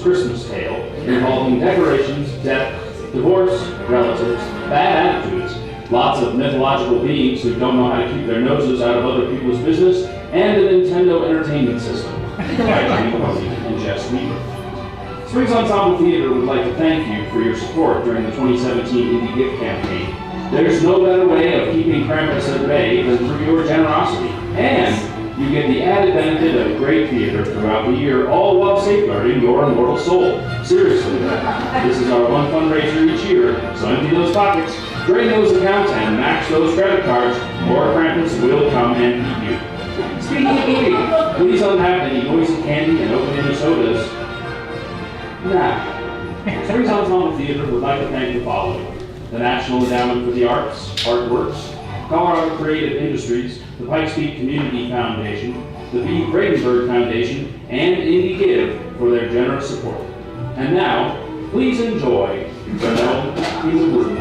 Christmas tale involving decorations, death, divorce, relatives, bad attitudes, lots of mythological beings who don't know how to keep their noses out of other people's business, and a Nintendo entertainment system. And Jess Weaver. Springs Ensemble Theater would like to thank you for your support during the 2017 Indie Gift Campaign. There's no better way of keeping Krampus at bay than through your generosity. And you get the added benefit of great theater throughout the year, all while safeguarding your immortal soul. Seriously, this is our one fundraiser each year, so empty those pockets, drain those accounts, and max those credit cards, or Krampus will come and eat you. Speaking of eating, please unwrap any noisy candy and open any sodas. Now, Springs Ensemble Theater would like to thank the following: the National Endowment for the Arts, Artworks, Colorado Creative Industries, the Pikes Peak Community Foundation, the B. Bradenberg Foundation, and Indie Give for their generous support. And now, please enjoy the Gnome in the Room.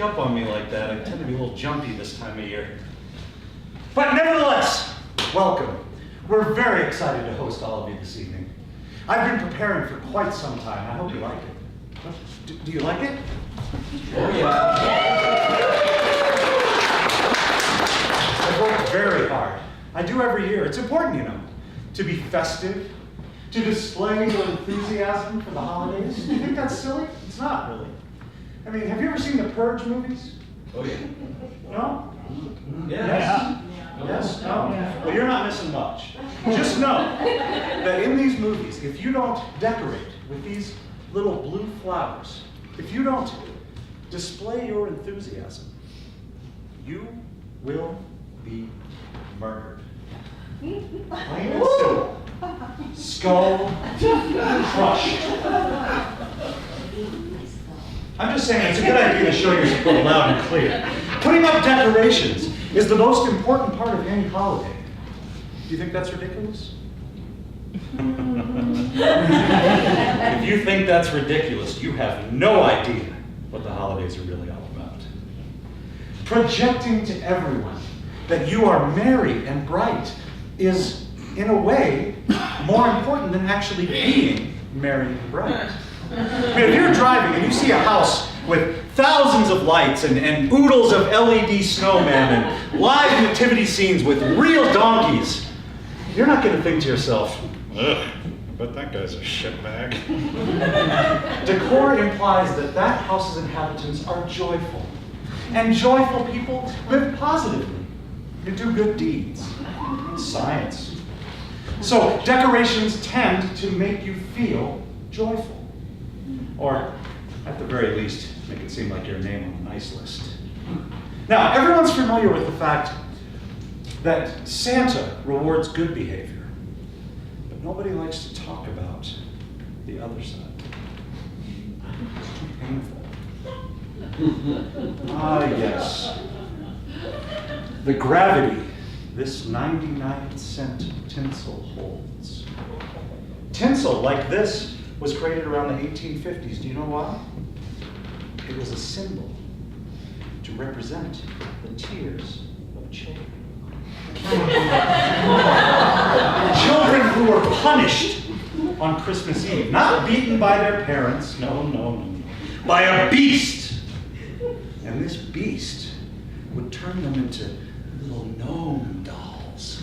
Up on me like that. I tend to be a little jumpy this time of year. But nevertheless, welcome. We're very excited to host all of you this evening. I've been preparing for quite some time. I hope you like it. Do you like it? Oh, yeah. I've worked very hard. I do every year. It's important, you know, to be festive, to display your enthusiasm for the holidays. Do you think that's silly? It's not, really. I mean, have you ever seen the Purge movies? Oh, yeah. No? Yes. Yes? No? Well, you're not missing much. Just know that in these movies, if you don't decorate with these little blue flowers, if you don't display your enthusiasm, you will be murdered. Plain and simple. Skull crushed. I'm just saying it's a good idea to show your support loud and clear. Putting up decorations is the most important part of any holiday. Do you think that's ridiculous? If you think that's ridiculous, you have no idea what the holidays are really all about. Projecting to everyone that you are merry and bright is, in a way, more important than actually being merry and bright. I mean, if you're driving and you see a house with thousands of lights and oodles of LED snowmen and live nativity scenes with real donkeys, you're not going to think to yourself, ugh, but that guy's a shitbag. Decor implies that that house's inhabitants are joyful. And joyful people live positively. You do good deeds. Science. So decorations tend to make you feel joyful. Or, at the very least, make it seem like your name on a nice list. Now, everyone's familiar with the fact that Santa rewards good behavior, but nobody likes to talk about the other side. It's too painful. Ah, yes. The gravity this 99-cent tinsel holds. Tinsel like this was created around the 1850s. Do you know why? It was a symbol to represent the tears of children. Children who were punished on Christmas Eve, not beaten by their parents, no, by a beast. And this beast would turn them into little gnome dolls,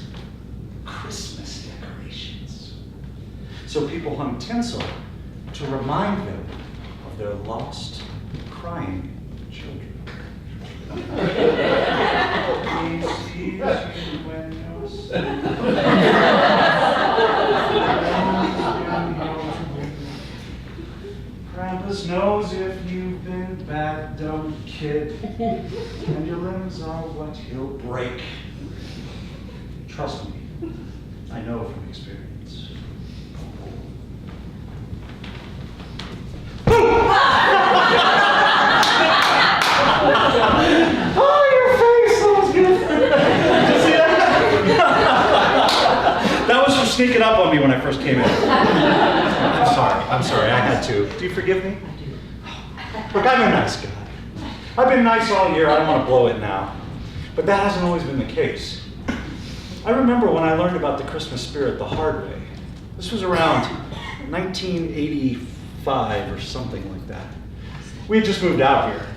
Christmas decorations. So people hung tinsel to remind them of their lost, crying children. He sees you when you're sleeping. and your limbs are what he'll break. Trust me, I know from experience. Oh, your face, that was good. Did you see that? That was for sneaking up on me when I first came in. I'm sorry, I had to. Do you forgive me? Look, I'm a nice guy. I've been nice all year, I don't want to blow it now. But that hasn't always been the case. I remember when I learned about the Christmas spirit the hard way. This was around 1985 or something like that. We had just moved out here.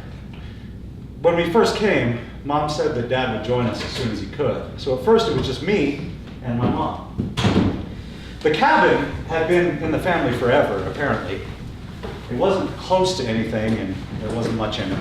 When we first came, Mom said that Dad would join us as soon as he could. So at first it was just me and my mom. The cabin had been in the family forever, apparently. It wasn't close to anything and there wasn't much in it.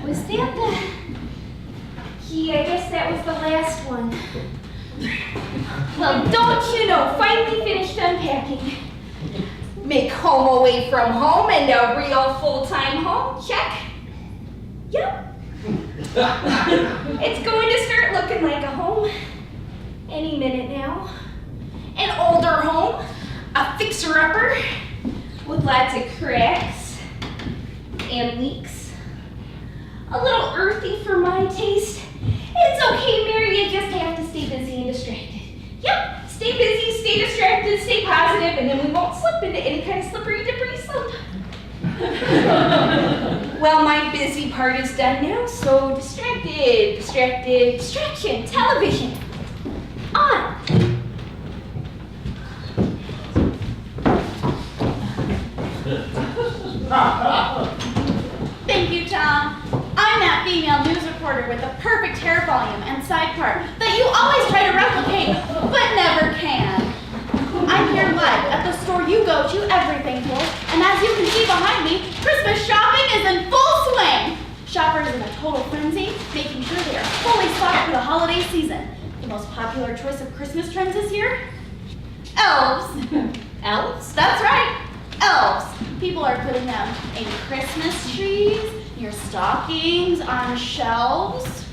Was that the... Yeah, I guess that was the last one. Well, don't you know, finally finished unpacking. Make home away from home and a real full-time home, check. Yep. It's going to start looking like a home any minute now. An older home, a fixer-upper with lots of cracks and leaks. A little earthy for my taste. It's okay, Mary, you just have to stay busy and distracted. Yep, stay busy, stay distracted, stay positive, and then we won't slip into any kind of slippery debris slope. Well, my busy part is done now, so distraction, television, on. Thank you, Tom. I'm that female news reporter with the perfect hair volume and side part that you always try to replicate, but never can. I'm here live at the store you go to everything for, and as you can see behind me, Christmas shopping is in full swing. Shoppers in a total frenzy, making sure they are fully stocked for the holiday season. The most popular choice of Christmas trends this year? Elves. Elves? That's right. Elves. People are putting them in Christmas trees, near stockings, on shelves.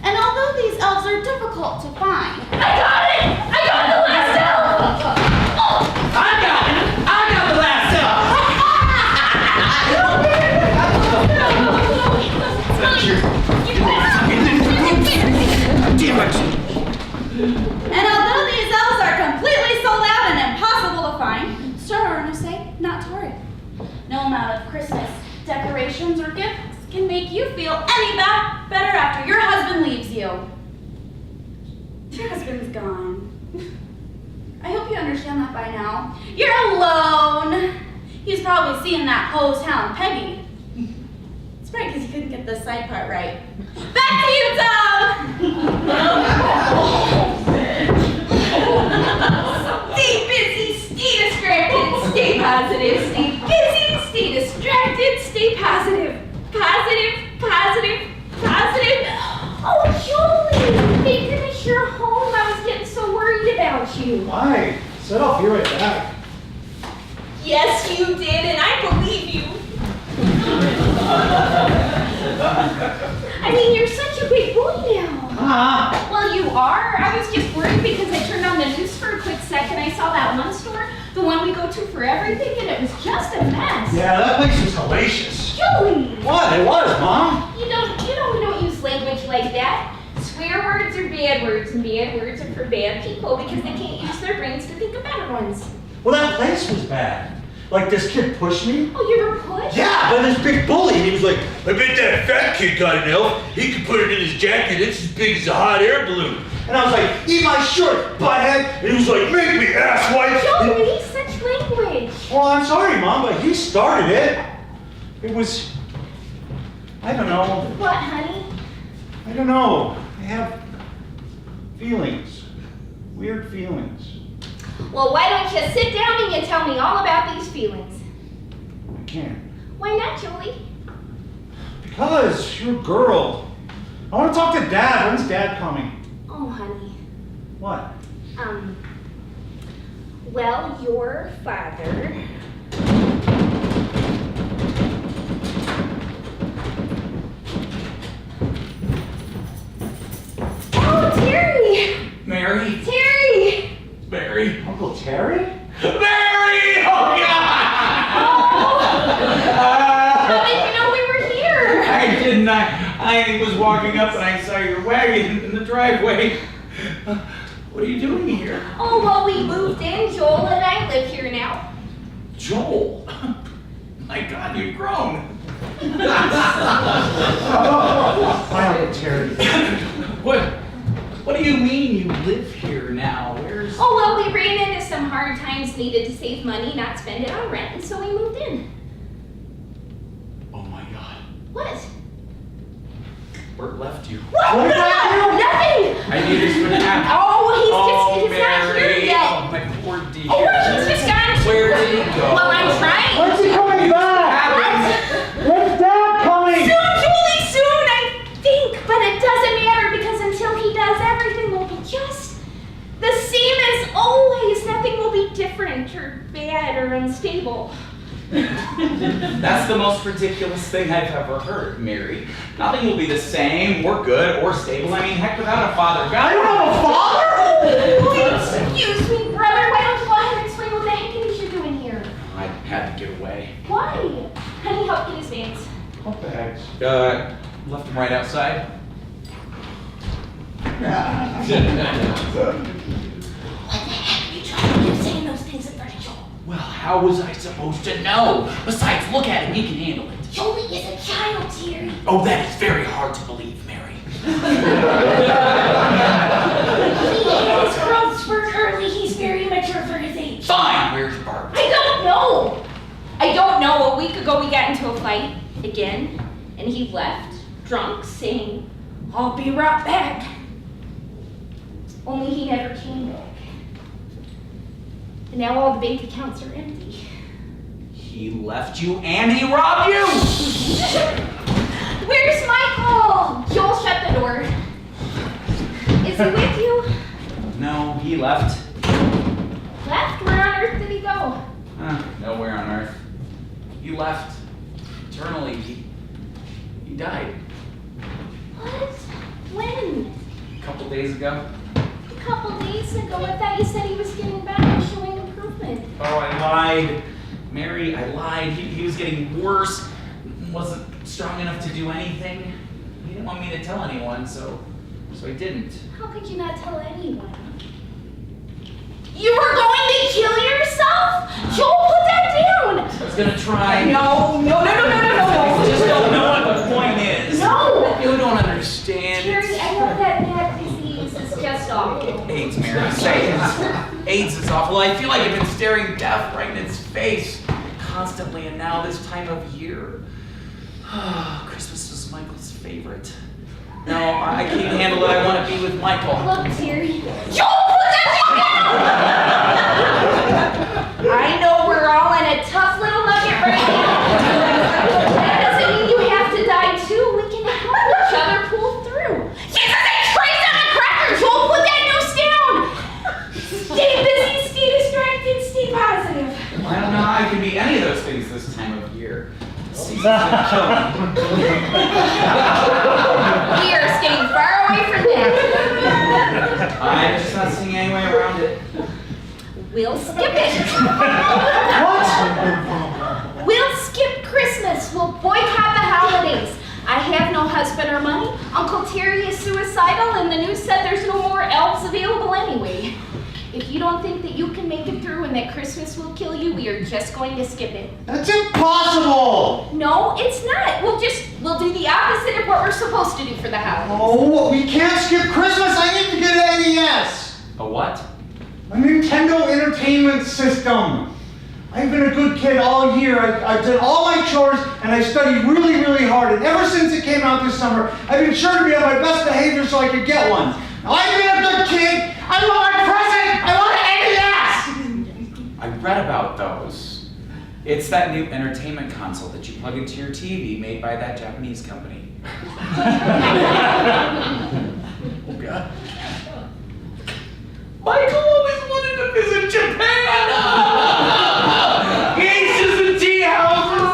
And although these elves are difficult to find... I got it! I got the last elf! I got the last Damn it! And although these elves are completely sold out and impossible to find, sure to say, not to worry. No amount of Christmas decorations or gifts can make you feel any better after your husband leaves you. Your husband's gone. I hope you understand that by now. You're alone. He's probably seeing that hose hound, Peggy. It's right, because he couldn't get the side part right. Back to you, Tom! Stay busy, stay distracted, stay positive, stay busy, stay distracted, stay positive. Positive. Oh, Julie, they finished your home. I was getting so worried about you. Why? Said I'll be right back. Yes, you did, and I believe you. I mean, you're such a big boy now. Well, you are. I was just worried because I turned on the news for a quick second. I saw that one store, the one we go to for everything, and it was just a mess. Yeah, that place was hellacious. Julie! What? It was, Mom. You know we don't use language like that. Swear words are bad words, and bad words are for bad people because they can't use their brains to think of better ones. Well, that place was bad. Like this kid pushed me. Oh, you were pushed? Yeah, by this big bully. And he was like, I bet that fat kid got an elf. He could put it in his jacket. It's as big as a hot air balloon. and I was like, eat my shirt, butthead. And he was like, make me, asswipe. Joey, such language. Well, I'm sorry, Mom, but he started it. It was, I don't know. What, honey? I don't know. I have feelings. Weird feelings. Well, why don't you sit down and you tell me all about these feelings? I can't. Why not, Joey? Because you're a girl. I want to talk to Dad. When's Dad coming? Oh, honey. What? Well, your father... Oh, Terry! Mary? Terry! Mary? Uncle Terry? Mary! Oh, God! How did you know we were here? I didn't. I was walking up and I saw your wagon in the driveway. What are you doing here? Oh, well, we moved in. Joel and I live here now. Joel? My God, you've grown. Hi, Uncle Terry. What do you mean you live here now? Where's... Oh, well, we ran into some hard times, needed to save money, not spend it on rent, and so we moved in. Oh, my God. What? Bert left you. What? What did I do? Nothing! I knew this would happen. Oh, he's not Mary. here yet. Oh, my poor dear. Oh, he's just gone. Where did he go? Well, I'm trying. When's he coming back? When's Dad coming? Soon, Julie, soon, I think. But it doesn't matter because until he does, everything will be just the same as always. Nothing will be different or bad or unstable. That's the most ridiculous thing I've ever heard, Mary. Nothing will be the same, or good, or stable. I mean, heck, without a father. God, I don't have a father? Please, excuse me, brother. Why don't you go ahead and explain what the heck it is you're doing here? I had to get away. Why? Honey, help get his bags. What bags? Left him right outside. What the heck are you trying to do saying those things in front of Joel? Well, how was I supposed to know? Besides, look at him, he can handle it. Joey is a child, Terry. Oh, that is very hard to believe, Mary. He had his growth spurt early. He's very mature for his age. Fine, where's Bart? I don't know. I don't know. A week ago we got into a fight again, and he left drunk, saying, "I'll be right back." Only he never came back. And now all the bank accounts are empty. He left you and he robbed you! Where's Michael? Joel, shut the door. Is he with you? No, he left. Left? Where on earth did he go? Nowhere on earth. He left. Eternally. He died. What? When? A couple days ago. A couple days ago. I thought you said he was getting better and showing improvement. Oh, I lied. Mary, I lied. He was getting worse. Wasn't strong enough to do anything. He didn't want me to tell anyone, so I didn't. How could you not tell anyone? You were going to kill yourself? Joel, put that down! I was gonna try. No. You just don't know what the point is. No! You don't understand. Terry, I know that disease is just awful. AIDS, Mary. Say it. AIDS is awful. I feel like I've been staring death right in its face constantly, and now this time of year. Christmas was Michael's favorite. No, I can't handle it. I want to be with Michael. Look, Terry. Joel, put that down! I know we're all in a tough little nugget right now. That doesn't mean you have to die too. We can help each other pull through. Jesus, I traced on a cracker! Joel, put that noose down! Stay busy, stay distracted, stay positive. I don't know how I can be any of those things this time of year. The season's gonna kill me. We are staying far away from that. I'm just not seeing any way around it. We'll skip it. What? We'll skip Christmas. We'll boycott the holidays. I have no husband or money. Uncle Terry is suicidal, and the news said there's no more elves available anyway. If you don't think that you can make it through and that Christmas will kill you, we are just going to skip it. That's impossible! No, it's not. We'll do the opposite of what we're supposed to do for the holidays. Oh, we can't skip Christmas. I need to get an NES. A what? A Nintendo Entertainment System. I've been a good kid all year. I did all my chores and I studied really, really hard. And ever since it came out this summer, I've been sure to be on my best behavior so I could get one. Now, I've been a good kid. I want my present. I want an NES. I read about those. It's that new entertainment console that you plug into your TV made by that Japanese company. Oh, God. Michael always wanted to visit Japan! Geishas and tea houses!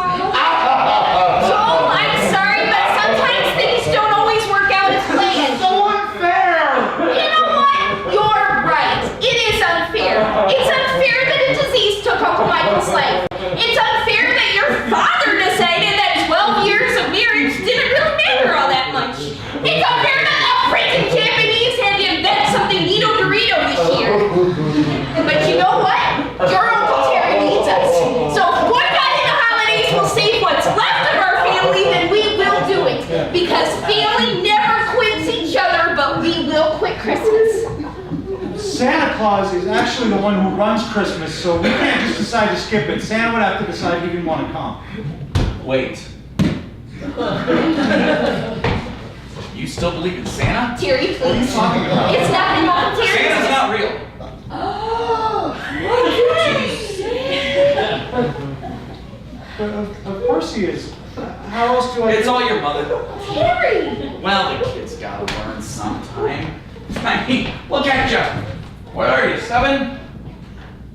Joel, I'm sorry, but sometimes things don't always work out as planned. So unfair. You know what? You're right. It is unfair. It's unfair that a disease took Uncle Michael's life. It's unfair that your father decided that 12 years of marriage didn't really matter all that much. It's unfair that a freaking Japanese had to invent something Nito Dorito this year. But you know what? Your Uncle Terry needs us. So if boycotting the holidays will save what's left of our family, then we will do it. Because family never quits each other, but we will quit Christmas. Santa Claus is actually the one who runs Christmas, so we can't just decide to skip it. Santa would have to decide he didn't want to come. Wait. You still believe in Santa? Terry, What are you please. talking about? It's nothing Uncle Terry. Santa's not real. Of course he is. How else do I... It's all your mother. Terry! Well, the kid's gotta learn sometime. I mean, look at you. What are you, 7?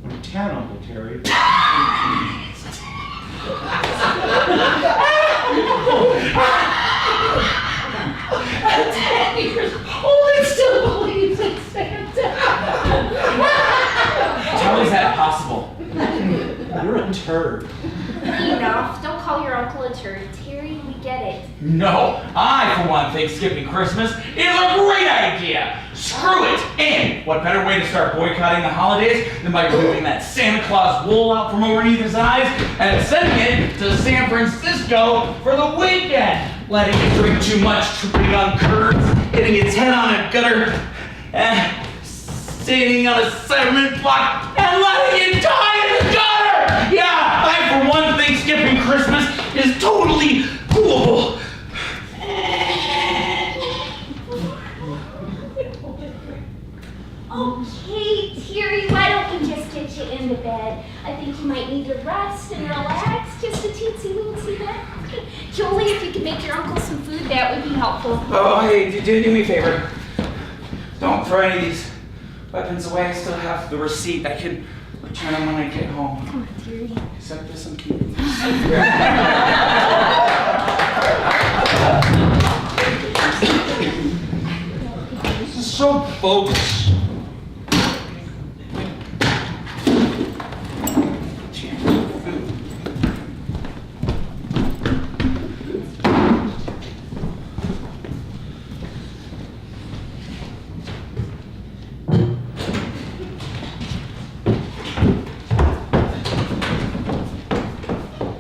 I'm 10, Uncle Terry. I'm 10 years old and still believes in Santa. How is that possible? You're a turd. Enough. Don't call your uncle a turd. Terry, we get it. No, I, for one, think skipping Christmas is a great idea. Screw it. And what better way to start boycotting the holidays than by removing that Santa Claus wool out from underneath his eyes and sending it to San Francisco for the weekend. Letting it drink too much, tripping on curbs, hitting its head on a gutter, standing on a cement block, and letting it die in the gutter! Yeah, I for one think skipping Christmas is totally cool. Okay, Terry, why don't we just get you into bed? I think you might need to rest and relax. Just a teensy-weensy bit. Jolie, if you could make your uncle some food, that would be helpful. Oh, hey, do me a favor. Don't throw any of these weapons away. I still have the receipt. I can return them when I get home. Come on, Terry. Except for some keeping. This is so bogus.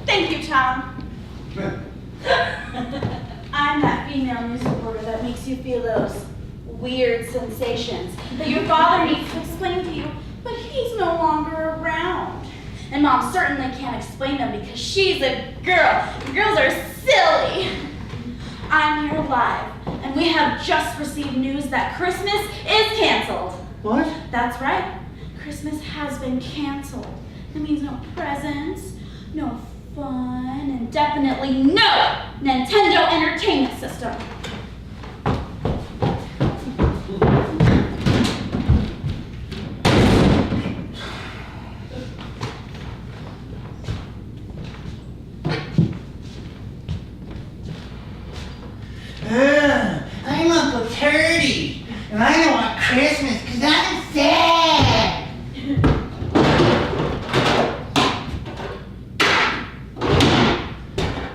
Thank you, Tom. I'm that female news reporter that makes you feel those weird sensations that your father needs to explain to you, but he's no longer around. And Mom certainly can't explain them because she's a girl. Girls are silly. I'm here live, and we have just received news that Christmas is canceled. What? That's right. Christmas has been canceled. That means no presents, no fun, and definitely no Nintendo Entertainment System. I'm Uncle Turdy, and I don't want Christmas because I'm sad.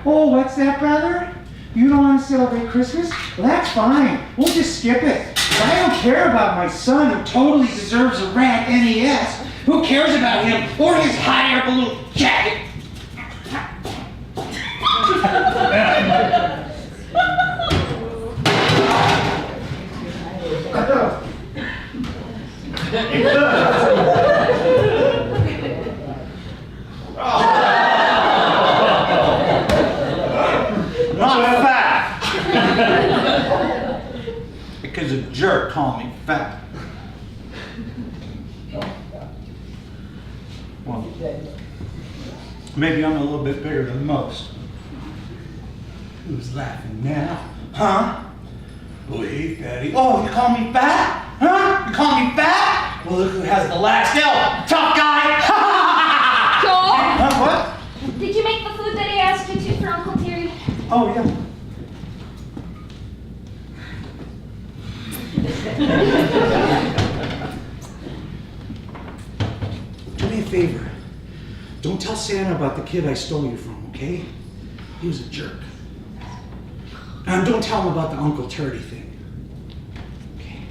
Oh, what's that, brother? You don't want to celebrate Christmas? Well, that's fine. We'll just skip it. I don't care about my son who totally deserves a rad NES. Who cares about him or his hot air balloon jacket? Not fat. Because a jerk called me fat. Well, maybe I'm a little bit bigger than most. Who's laughing now? Huh? Oh, hey, fatty. Oh, you call me fat? Huh? You call me fat? Well, look who has the last L. Tough guy. Joel? Huh, what? Did you make the food that I asked you to for Uncle Terry? Oh, yeah. Do me a favor. Don't tell Santa about the kid I stole you from, okay? He was a jerk. And don't tell him about the Uncle Terry thing. Okay.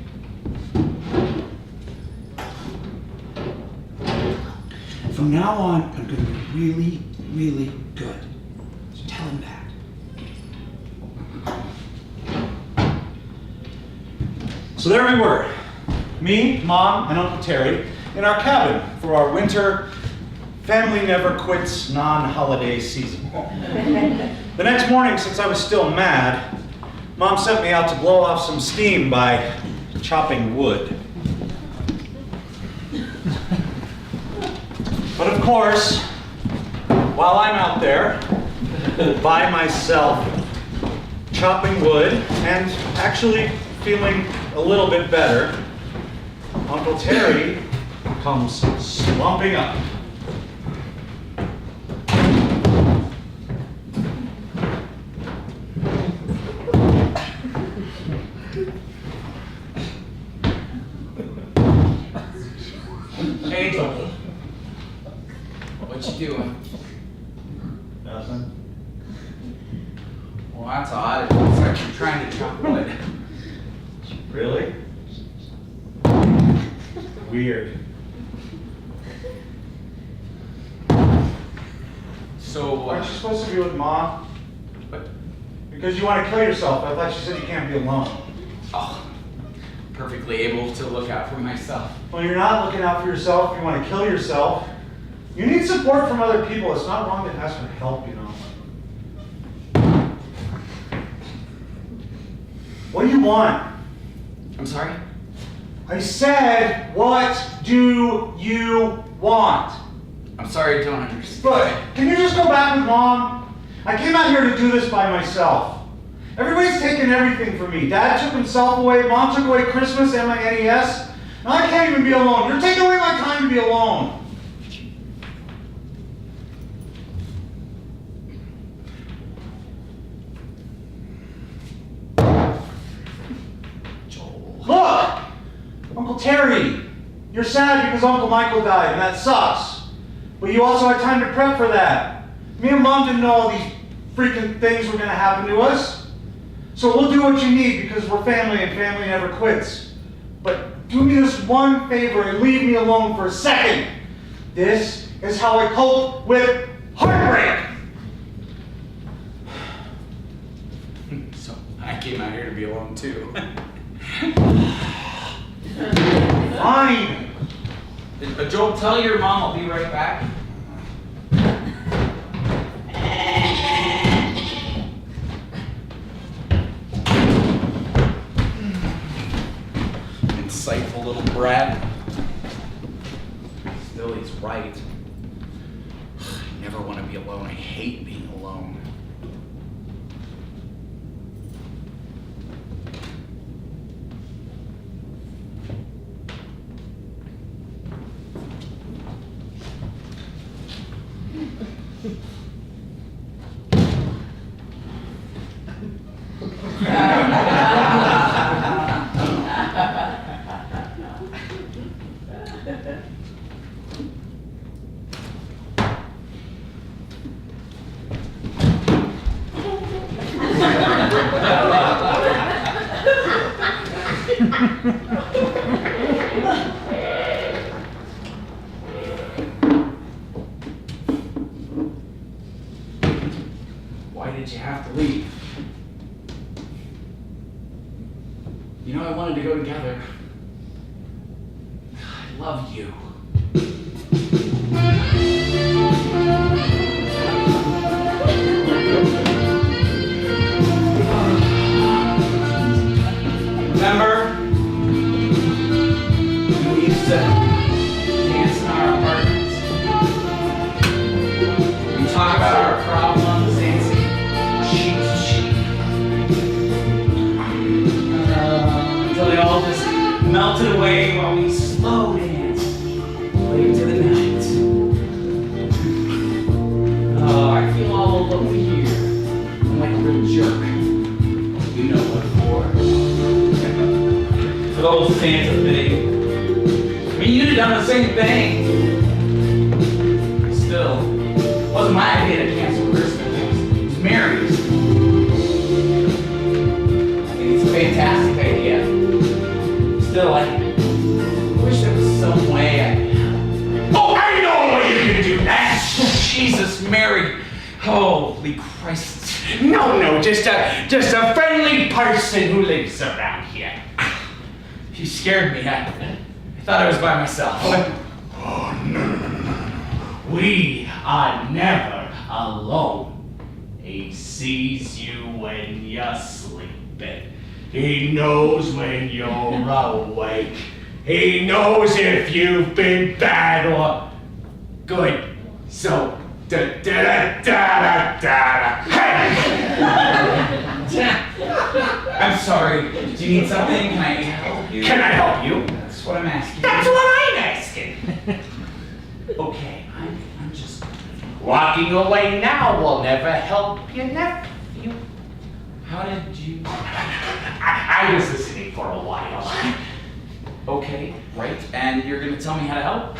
From now on, I'm going to be really, really good. So tell him that. So there we were. Me, Mom, and Uncle Terry in our cabin for our winter family never quits non-holiday season. The next morning, since I was still mad, Mom sent me out to blow off some steam by chopping wood. But of course, while I'm out there by myself chopping wood and actually feeling a little bit better, Uncle Terry comes slumping up. Hey, what you doing? Nothing. Well, that's odd. It looks like you're trying to chop wood. Really? Weird. So, Aren't you supposed to be with Mom? what? Because you want to kill yourself. I thought you said you can't be alone. Oh, perfectly able to look out for myself. Well, you're not looking out for yourself. You want to kill yourself. You need support from other people. It's not wrong to ask for help, you know. What do you want? I'm sorry? I said, what do you want? I'm sorry, I don't understand. Look, can you just go back with Mom? I came out here to do this by myself. Everybody's taking everything from me. Dad took himself away, Mom took away Christmas and my NES. Now I can't even be alone. You're taking away my time to be alone. Joel. Look! Uncle Terry, you're sad because Uncle Michael died, and that sucks. But you also had time to prep for that. Me and Mom didn't know all these freaking things were going to happen to us. So we'll do what you need because we're family and family never quits. But do me this one favor and leave me alone for a second. This is how I cope with heartbreak. So, I came out here to be alone too. Fine. Joel, tell your mom I'll be right back. Insightful little brat. Still, he's right. I never want to be alone. I hate being alone. Why did you have to leave? You know I wanted to go together. I love you. Remember? We used to dance in our apartments. We talk about our problems, dancing cheek to cheek. Until they all just melted away while we slow danced late into the night. Oh, I feel all alone here. I'm like a real jerk. You know what for. For those Santa thing. I mean, you'd have done the same thing. Still, it wasn't my idea to cancel Christmas. It was Mary's. I mean, it's a fantastic idea. Still, I wish there was some way I could help. Oh, I know a way you can do that! Jesus, Mary. Holy Christ. No, just a friendly person who lives around here. You scared me. I thought I was by myself. Oh, no. We are never alone. He sees you when you're sleeping. He knows when you're awake. He knows if you've been bad or good. So, I'm sorry. Do you need something? Can I help you? Can I help you? That's what I'm asking. That's what I'm asking. Okay, I'm just... Walking away now will never help your nephew. How did you... I was listening for a while. Okay, right. And you're gonna tell me how to help?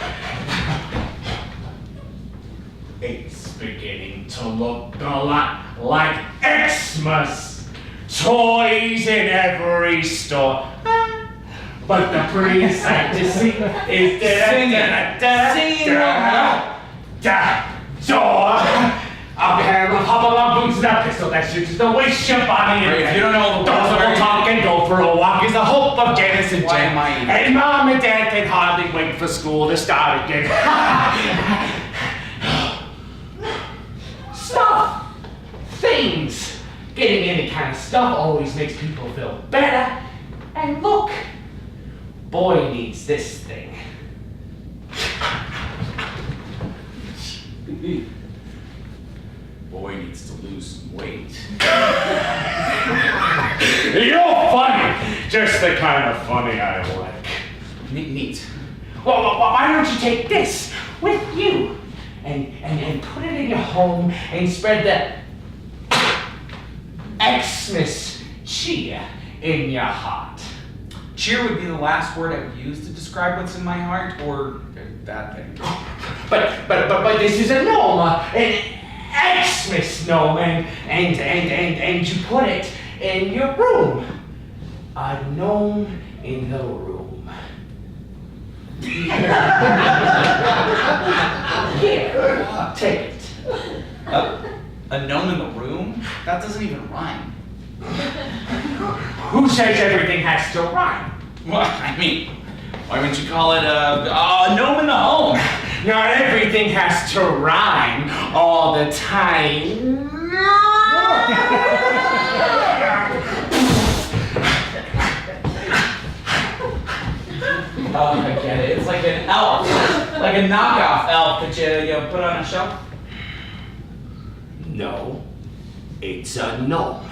It's beginning to look a lot like Xmas. Toys in every store. But the pretty sight to see is Sing door. A pair of hop-along boots and a pistol that shoots the waist your body. Right, if you don't know all the words, Don't talk and go for a walk is the hope of Janice and Why Jen. am I- And Mom and Dad can hardly wait for school to start again. Stuff! Things! Getting any kind of stuff always makes people feel better. And look, boy needs this thing. Boy needs to lose some weight. You're funny! Just the kind of funny I like. Neat. Well, why don't you take this with you and put it in your home and spread the Xmas cheer in your heart? Cheer would be the last word I would use to describe what's in my heart, or that thing. But this is a gnome, an Xmas gnome, and you put it in your room. A gnome in the room. Here, take it. A gnome in the room? That doesn't even rhyme. Who says everything has to rhyme? Well, I mean, why wouldn't you call it a gnome in the home? Not everything has to rhyme all the time. Oh, I get it. It's like an elf, like a knockoff elf that you put on a shelf. No, it's a gnome.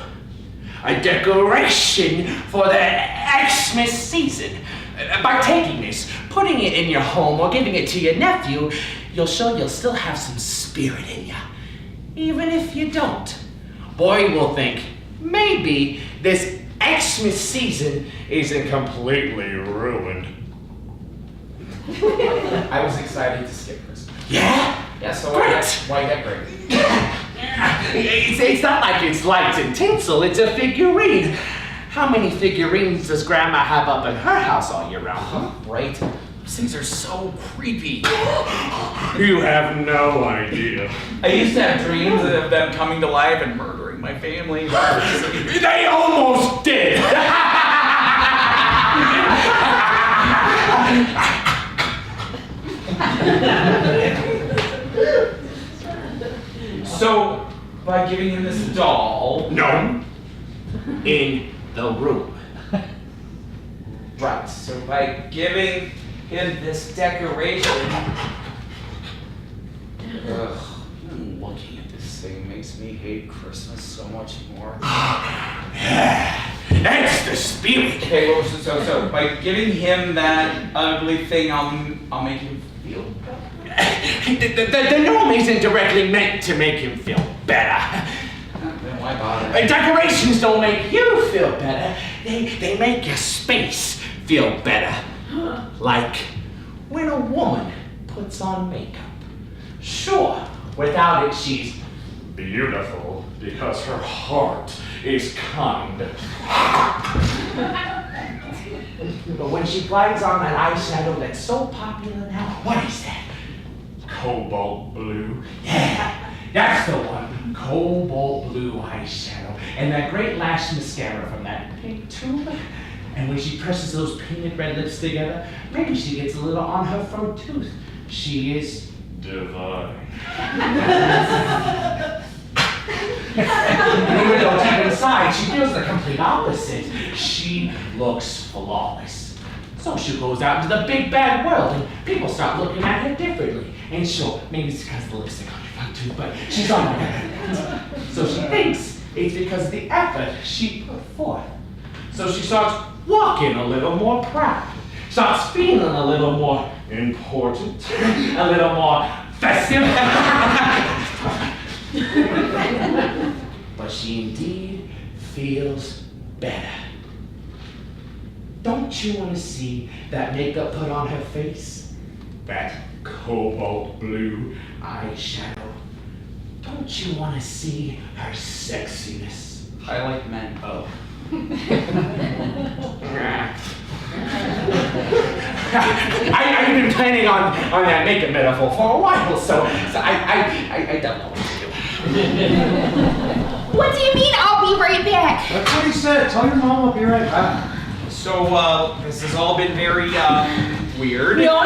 A decoration for the Xmas season. By taking this, putting it in your home, or giving it to your nephew, you'll show you'll still have some spirit in you. Even if you don't. Boy will think, maybe this Xmas season isn't completely ruined. I was excited to skip Christmas. Yeah? Yeah, so Great. why decorate? It's not like it's lights and tinsel, it's a figurine. How many figurines does Grandma have up in her house all year round? Right? Those things are so creepy. You have no idea. I used to have dreams of them coming to life and murdering my family. They almost did! So, by giving him this doll... No. In the room. Right, so by giving him this decoration... Ugh, even looking at this thing makes me hate Christmas so much more. That's the spirit. Okay, well, so by giving him that ugly thing, I'll make him feel better. The gnome isn't directly meant to make him feel better. Then why bother? Decorations don't make you feel better. They make your space feel better. Like when a woman puts on makeup. Sure, without it she's beautiful because her heart is kind. But when she glides on that eyeshadow that's so popular now, what is that? Cobalt blue. Yeah, that's the one. Cobalt blue eyeshadow. And that great lash mascara from that pink tube. And when she presses those painted red lips together, maybe she gets a little on her front tooth. She is divine. Even though deep inside, she feels the complete opposite. She looks flawless. So she goes out into the big bad world and people start looking at her differently. And sure, maybe it's because of the lipstick on her front tooth, but she's on her. So she thinks it's because of the effort she put forth. So she starts walking a little more proud. Starts feeling a little more important. A little more festive. But she indeed feels better. Don't you want to see that makeup put on her face? That cobalt blue eyeshadow? Don't you want to see her sexiness? I like men. Oh. I've been planning on that makeup metaphor for a while, so I don't know what to do. What do you mean I'll be right back? That's what he said. Tell your mom I'll be right back. So, this has all been very, weird. No,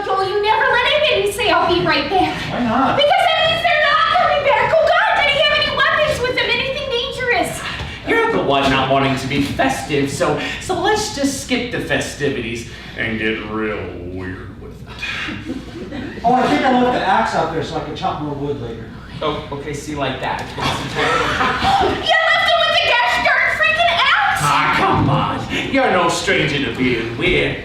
Joel, you never let anybody say I'll be right back. Why not? Because that means they're not coming back. Oh God, did he have any weapons with him? Anything dangerous? You're the one not wanting to be festive, so let's just skip the festivities and get real weird with it. Oh, I think I left the axe out there so I can chop more wood later. Oh, okay, see, like that. You left him with the gosh darn freaking axe! Ah, come on. You're no stranger to being weird.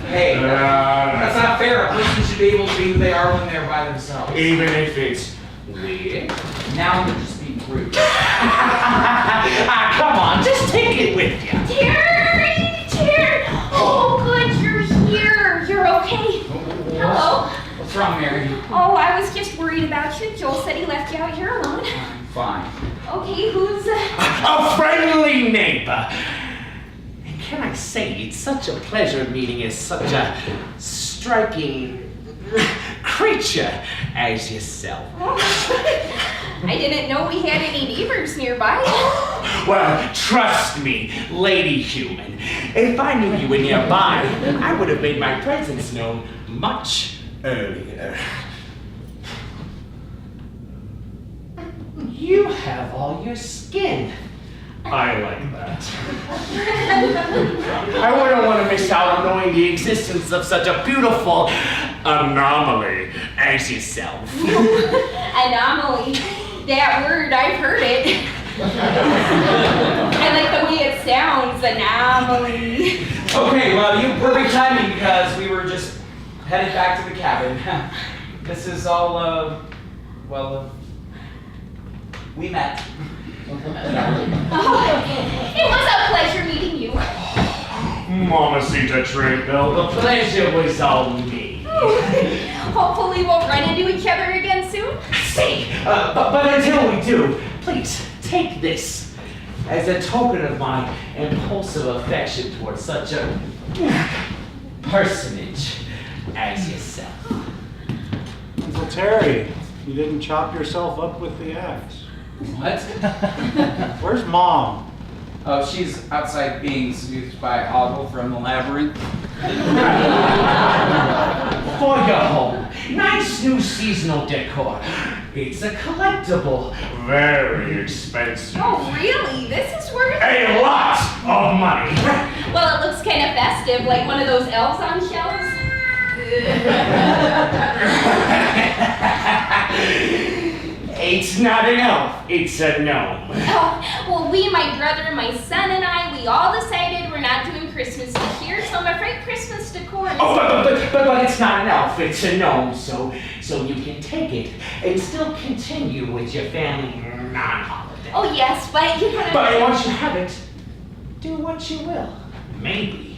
Hey, that's not fair. A person should be able to be who they are when they're by themselves. Even if it's weird. Now you're just being rude. Ah, come on, just take it with you. Terry! Oh, good, you're here. You're okay. Hello. What's wrong, Mary? Oh, I was just worried about you. Joel said he left you out here alone. I'm fine. Okay, who's... A friendly neighbor. And can I say, it's such a pleasure meeting such a striking creature as yourself. I didn't know we had any neighbors nearby. Well, trust me, lady human. If I knew you were nearby, I would have made my presence known much earlier. You have all your skin. I like that. I wouldn't want to miss out on knowing the existence of such a beautiful anomaly as yourself. Anomaly. That word, I've heard it. I like the way it sounds, anomaly. Okay, well, you have perfect timing because we were just headed back to the cabin. This is all, we met. Oh, it was a pleasure meeting you. Mamacita Trinkbell, the pleasure was all me. Hopefully we'll run into each other again soon. see. But until we do, please take this as a token of my impulsive affection towards such a personage as yourself. Uncle Terry, you didn't chop yourself up with the axe. What? Where's Mom? Oh, she's outside being seduced by Ogle from the labyrinth. For your home, nice new seasonal decor. It's a collectible, very expensive. Oh, really? This is worth A lot of money. Well, it looks kind of festive, like one of those elves on shelves. It's not an elf, it's a gnome. Oh, well, my brother and my son and I, we all decided we're not doing Christmas this year, so I'm afraid Christmas decor is... Oh, but it's not an elf, it's a gnome, so you can take it and still continue with your family non-holiday. Oh, yes, but you know... But once you have it, do what you will. Maybe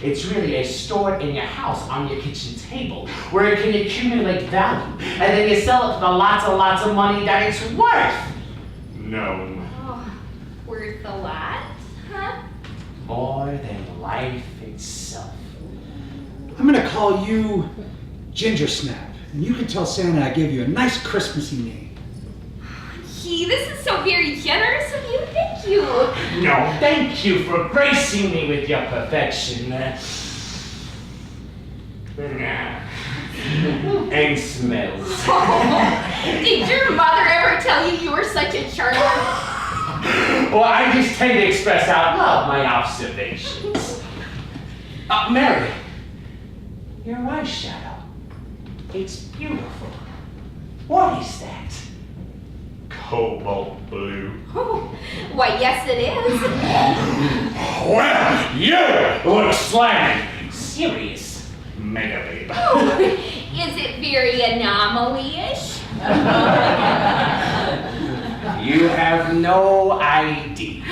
it's really a store in your house on your kitchen table where it can accumulate value, and then you sell it for the lots of money that it's worth. Gnome. Oh, worth a lot, huh? More than life itself. I'm gonna call you Ginger Snap, and you can tell Santa I gave you a nice Christmassy name. Gee, this is so very generous of you. Thank you. No, thank you for gracing me with your perfection. And smells. Did your mother ever tell you were such a charmer? Well, I just tend to express out loud my observations. Mary, your eyeshadow. It's beautiful. What is that? Cobalt blue. Oh, why, yes, it is. Well, you look slimy. Serious, mega babe. Oh, is it very anomaly-ish? You have no idea.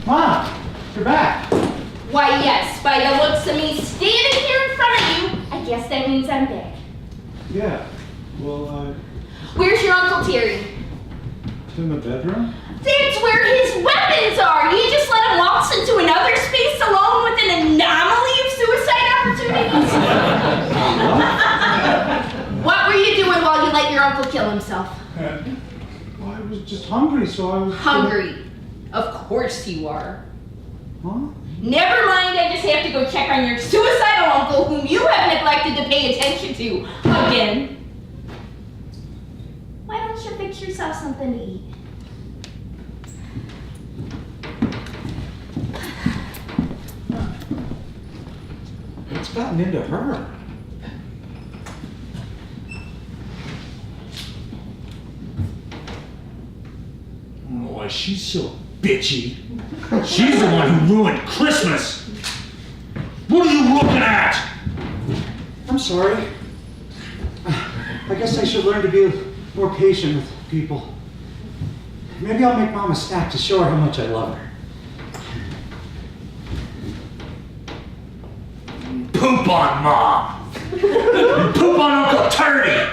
Mom, you're back. Why, yes, by the looks of me standing here in front of you, I guess that means I'm back. Yeah. Well, Where's your Uncle Terry? in the bedroom? That's where his weapons are. You just let him waltz into another space alone with an anomaly of suicide opportunities? What were you doing while you let your uncle kill himself? Well, I was just hungry, so I was... Hungry. Of course you are. Huh? Never mind, I just have to go check on your suicidal uncle whom you have neglected to pay attention to again. Why don't you fix yourself something to eat? What's gotten into her? Boy, she's so bitchy. She's the one who ruined Christmas. What are you looking at? I'm sorry. I guess I should learn to be more patient with people. Maybe I'll make Mom a snack to show her how much I love her. Poop on Mom. And poop on Uncle Terry.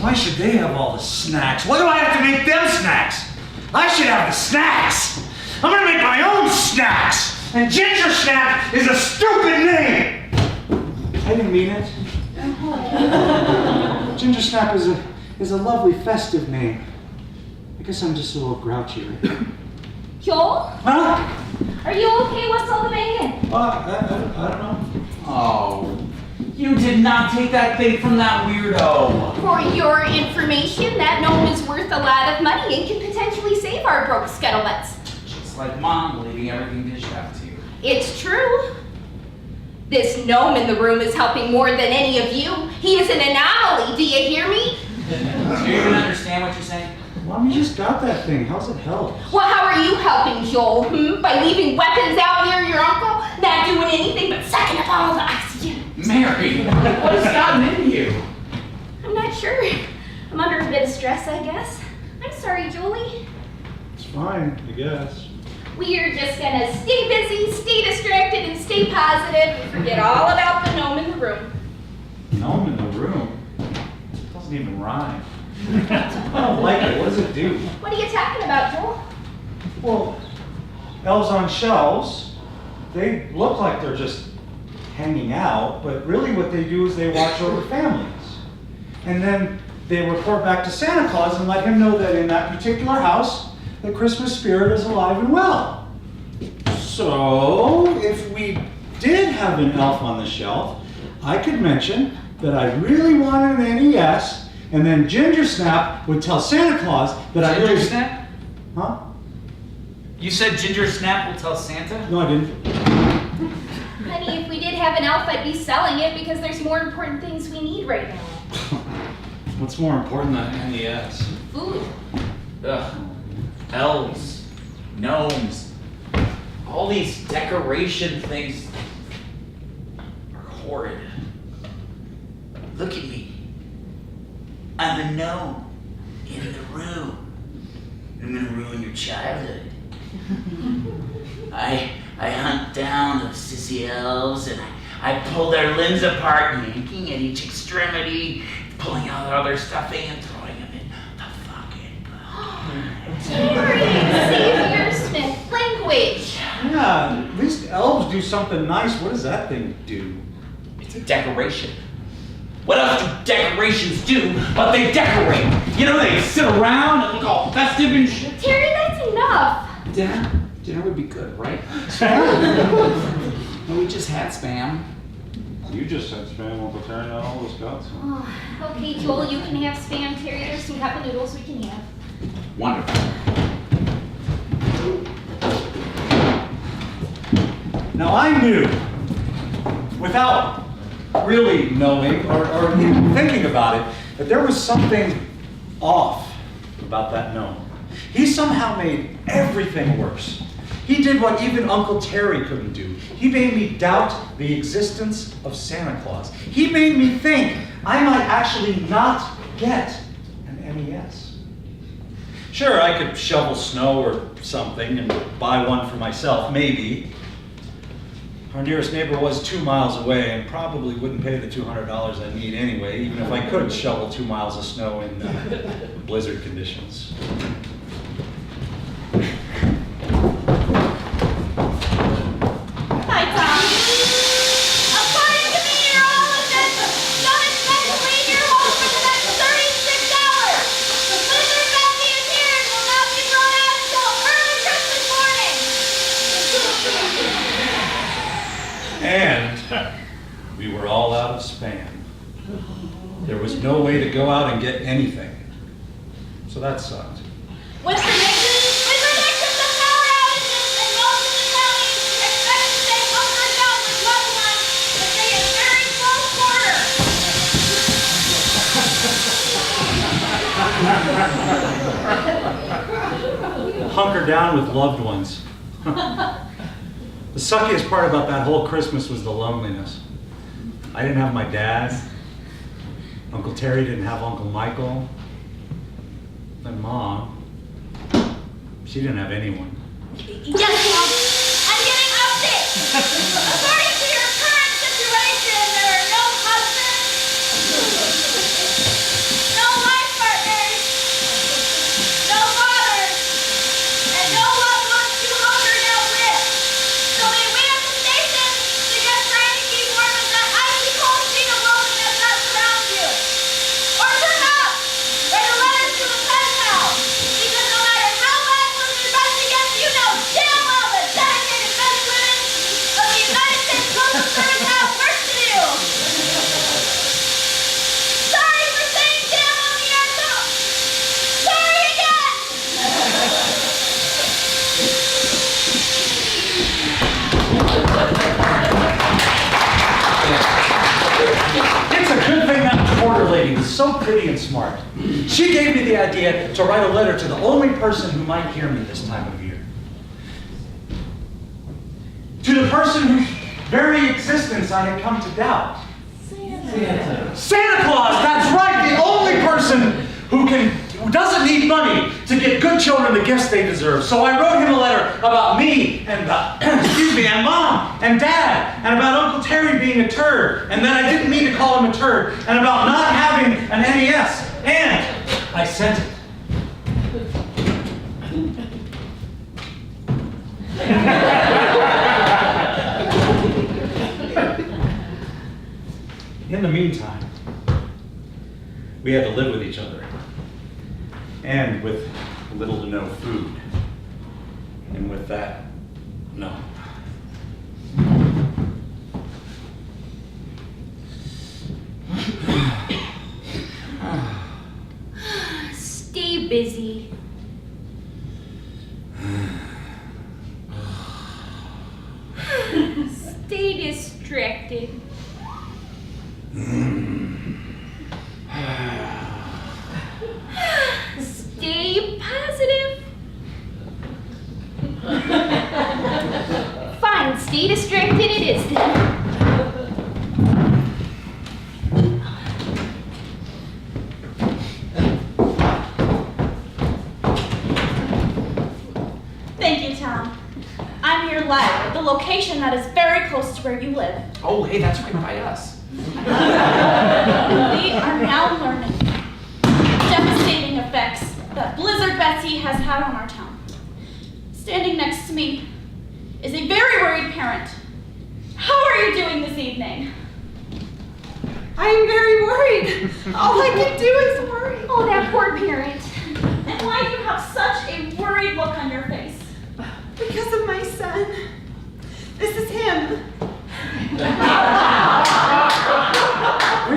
Why should they have all the snacks? Why do I have to make them snacks? I should have the snacks. I'm gonna make my own snacks. And Ginger Snap is a stupid name. I didn't mean it. Ginger Snap is a lovely festive name. I guess I'm just a little grouchy right now. Joel, Huh? are you okay? What's all the banging? I don't know. Oh, you did not take that thing from that weirdo. For your information, that gnome is worth a lot of money and can potentially save our broke scuttlebutts. Just like Mom leaving everything dished out to you. It's true. This gnome in the room is helping more than any of you. He is an anomaly, do you hear me? Do you even understand what you're saying? Mom, you just got that thing. How's it help? Well, how are you helping, Joel? By leaving weapons out near your uncle? Not doing anything but sucking up all the oxygen. Mary, what has gotten into you? I'm not sure. I'm under a bit of stress, I guess. I'm sorry, Jolie. It's fine, I guess. We're just gonna stay busy, stay distracted, and stay positive and forget all about the gnome in the room. Gnome in the room? It doesn't even rhyme. I don't like it. What does it do? What are you talking about, Joel? Well, elves on shelves, they look like they're just hanging out, but really what they do is they watch over families. And then they report back to Santa Claus and let him know that in that particular house, the Christmas spirit is alive and well. So, if we did have an elf on the shelf, I could mention that I really wanted an NES, and then Ginger Snap would tell Santa Claus that I really... Ginger Snap? Huh? You said Ginger Snap will tell Santa? No, I didn't. Honey, if we did have an elf, I'd be selling it because there's more important things we need right now. What's more important than NES? Food. Ugh. Elves. Gnomes. All these decoration things are horrid. Look at me. I'm a gnome in the room. I'm gonna ruin your childhood. I hunt down those sissy elves and I pull their limbs apart, yanking at each extremity, pulling out all their stuffing and throwing them in the fucking boat. Terry, Xavier Smith, language. Yeah, at least elves do something nice. What does that thing do? It's a decoration. What else do decorations do but they decorate? You know, they sit around and look all festive and shit. Terry, that's enough. Dinner would be good, right? No, we just had spam. You just said spam Uncle Terry, not all those guts. Oh, okay, Joel, you can have spam. Terry, there's some cup of noodles we can have. Wonderful. Now I knew, without really knowing or even thinking about it, that there was something off about that gnome. He somehow made everything worse. He did what even Uncle Terry couldn't do. He made me doubt the existence of Santa Claus. He made me think I might actually not get an NES. Sure, I could shovel snow or something and buy one for myself, maybe. Our nearest neighbor was 2 miles away and probably wouldn't pay the $200 I need anyway, even if I could shovel 2 miles of snow in blizzard conditions. Hi, Tom. According to meteorologists, don't expect to leave your home for the next 36 hours. Blizzard Betsy is here and will not be thrown out until early Christmas morning. And we were all out of spam. There was no way to go out and get anything. So that sucked. With predictions of power outages and most of the county expect to stay hunkered down with loved ones to stay in very close quarters. Hunker down with loved ones. The suckiest part about that whole Christmas was the loneliness. I didn't have my dad. Uncle Terry didn't have Uncle Michael. And Mom, she didn't have anyone. Yes, Mom. I'm getting updates. According to your current situation, there are no husbands, no life partners, no fathers, and no loved ones to hunker down with. So may we at the station suggest trying to keep warm in that icy cold sheet of loneliness that surrounds you. Or perhaps write a letter to the pen pal, because no matter how bad Blizzard Betsy gets, you know damn well the dedicated men and women of the so pretty and smart. She gave me the idea to write a letter to the only person who might hear me this time of year. To the person whose very existence I had come to doubt. Santa Claus, that's right, the only person who doesn't need money to get good children the gifts they deserve. So I wrote him a letter about me and and Mom and Dad, and about Uncle Terry being a turd, and that I didn't mean to call him a turd, and about not having an NES, and I sent it. In the meantime, we had to live with each other, and with little to no food. And with that, no. Stay busy. Stay distracted. Stay positive. Fine, stay distracted it is then. Thank you, Tom. I'm here live at the location that is very close to where you live. Oh, hey, that's right by us. We are now learning devastating effects that Blizzard Betsy has had on our town. Standing next to me is a very worried parent. How are you doing this evening? I am very worried. All I can do is worry. Oh, that poor parent. And why do you have such a worried look on your face? Because of my son. This is him. Wait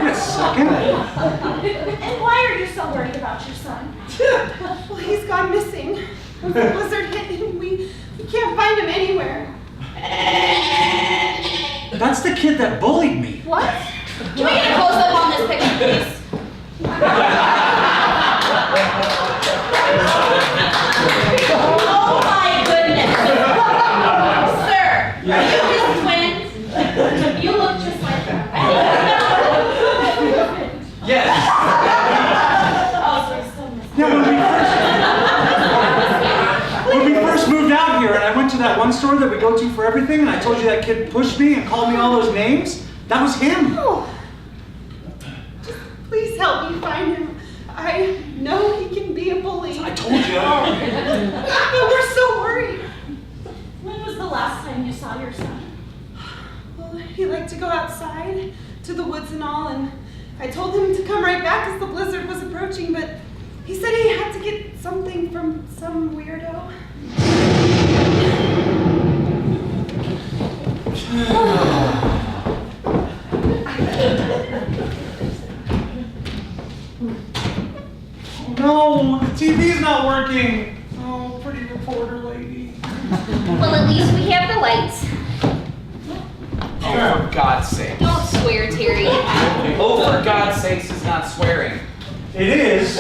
a second. And why are you so worried about your son? Well, he's gone missing. The blizzard hit him. We can't find him anywhere. That's the kid that bullied me. What? Can we get a close-up on this picture, please? Oh my goodness! Sir, are you his twins? You look just like him. Yes. Oh, so he's so missing. Yeah, when we first moved out here and I went to that one store that we go to for everything and I told you that kid pushed me and called me all those names, that was him. Oh. Just please help me find him. I know he can be a bully. I told you. But we're so worried. When was the last time you saw your son? Well, he liked to go outside to the woods and all, and I told him to come right back as the blizzard was approaching, but he said he had to get something from some weirdo. No, the TV's not working. Oh, pretty reporter lady. Well, at least we have the lights. Oh, for God's sake. Don't swear, Terry. Oh, for God's sakes is not swearing. It is.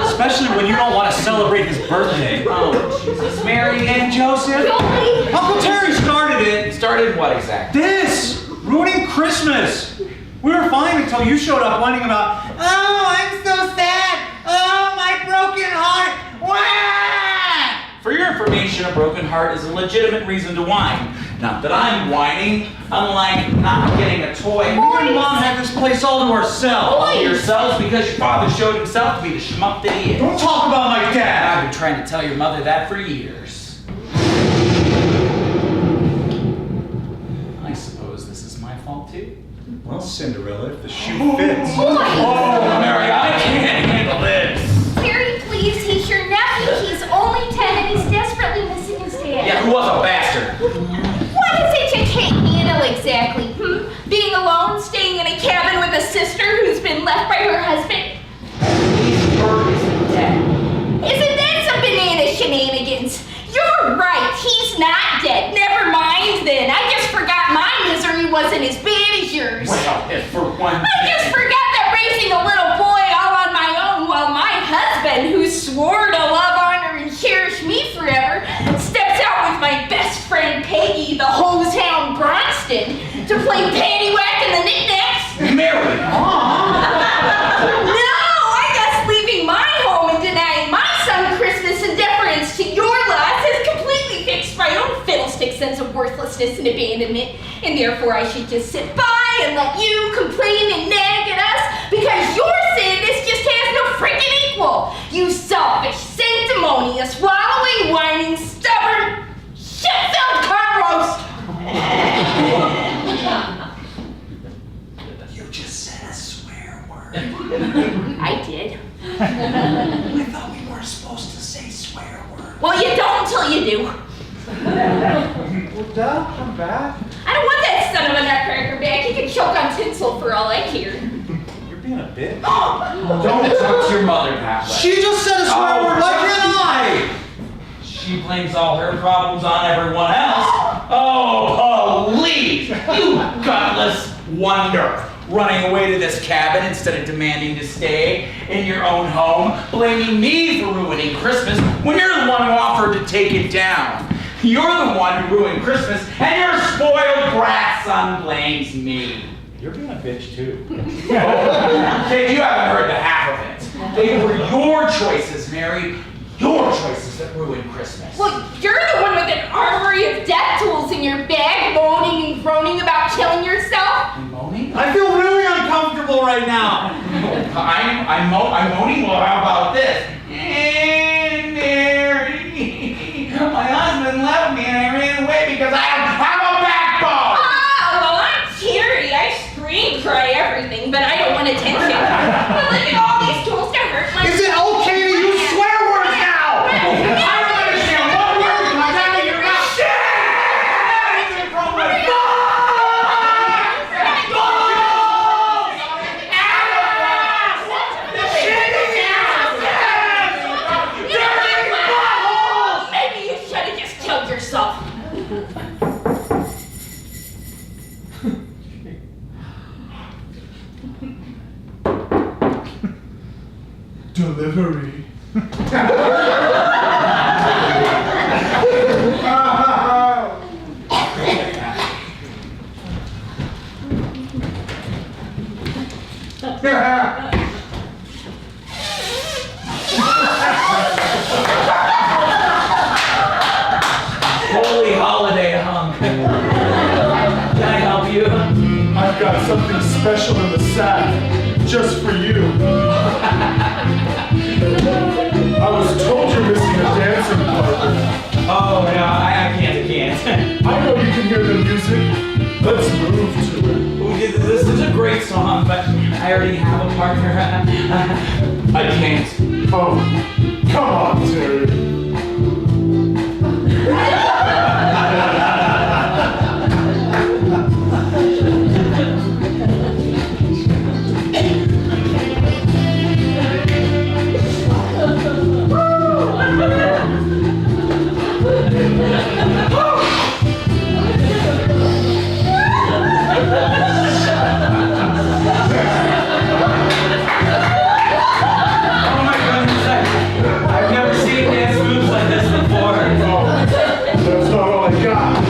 Especially when you don't want to celebrate his birthday. Oh, Jesus. Mary And Joseph, Don't Uncle Terry started it. started what exactly? This! Ruining Christmas! We were fine until you showed up whining about, oh, I'm so sad! Oh, my broken heart! Wah! For your information, a broken heart is a legitimate reason to whine. Not that I'm whining, unlike not getting a toy. You and Mom had this place all to ourselves. All to yourselves because your father showed himself to be the schmuck that he is. Don't talk about my And dad! I've been trying to tell your mother that for years. I suppose this is my fault too. Well, Cinderella, if the shoe fits. Oh, Mary, I can't handle this. Terry, please, he's your nephew. He's only 10 and he's desperately missing his dad. Yeah, who was a bastard? What is it you can't handle exactly? Being alone, staying in a cabin with a sister who's been left by her husband? He's dead. Isn't that some banana shenanigans? You're right, he's not dead. Never mind then. I just forgot my misery wasn't as bad as yours. strangers. Well, if for one I just forget that raising a little boy all on my own while my husband, who swore to love, honor, and cherish me forever, steps out with my best friend Peggy, the hose hound Bronston, to play paddywhack in the knickknacks. Mary, No, I guess leaving my home and denying my son Christmas in deference to your laws has completely fixed my own fiddlestick sense of worthlessness and abandonment, and therefore I should just sit by and let you complain and nag at us because your sadness just has no freaking equal. You selfish, sanctimonious, wallowing, whining, stubborn, shit-filled car roast. You just said a swear word. I did. I thought we weren't supposed to say swear words. Well, you don't until you do. Well, Dad, come back. I don't want that son of a nutcracker back. He can choke on tinsel for all I care. You're being a bitch. don't talk to your mother that way. She just said a swear word, why can't I? She blames all her problems on everyone else. Oh, please, you gutless wonder. Running away to this cabin instead of demanding to stay in your own home, blaming me for ruining Christmas when you're the one who offered to take it down. You're the one who ruined Christmas, and your spoiled brat son blames me. You're being a bitch too. Kid, you haven't heard the half of it. They were your choices, Mary. Your choices that ruined Christmas. Well, you're the one with an armory of death tools in your bag, moaning and groaning about killing yourself. I'm moaning? I feel really uncomfortable right now. I'm moaning? Well, how about this? And Mary, my husband left me and I ran away because I don't have a backbone. Well, I'm teary. I scream, cry, everything, but I don't want attention. But look at all these tools to hurt my... Is it okay to use swear words now? I don't understand what word comes out of your mouth. Shit! Maybe you should have just killed yourself. Delivery. Holy holiday hunk. Can I help you? I've got something special in the sack, just for you. I was told you're missing a dancing partner. Oh, no, I can't. I know you can hear the music. Let's move to it. This is a great song, but I already have a partner. I can't. Oh, come on, Terry. I've never seen dance moves like this before. Oh, that's not all I got.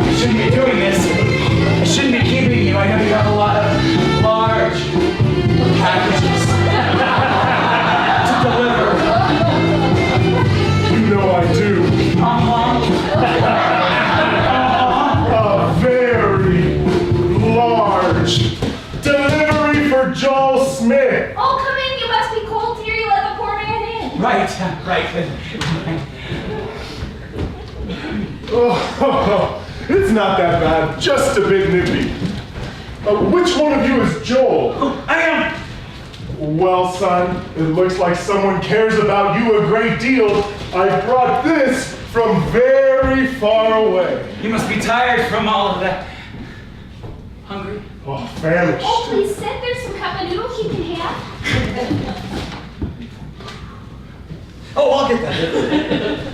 You shouldn't be doing this. I shouldn't be keeping you. I know you have a lot of large packages to deliver. You know I do. A very large delivery for Joel Smith. Oh, come in. You must be cold here. You let the poor man in. Right. Oh, it's not that bad, just a bit nippy. Which one of you is Joel? I am. Well, son, it looks like someone cares about you a great deal. I brought this from very far away. You must be tired from all of that. Hungry? Oh, famished. Oh, please sit. There's some cup of noodles you can have. Oh, I'll get that.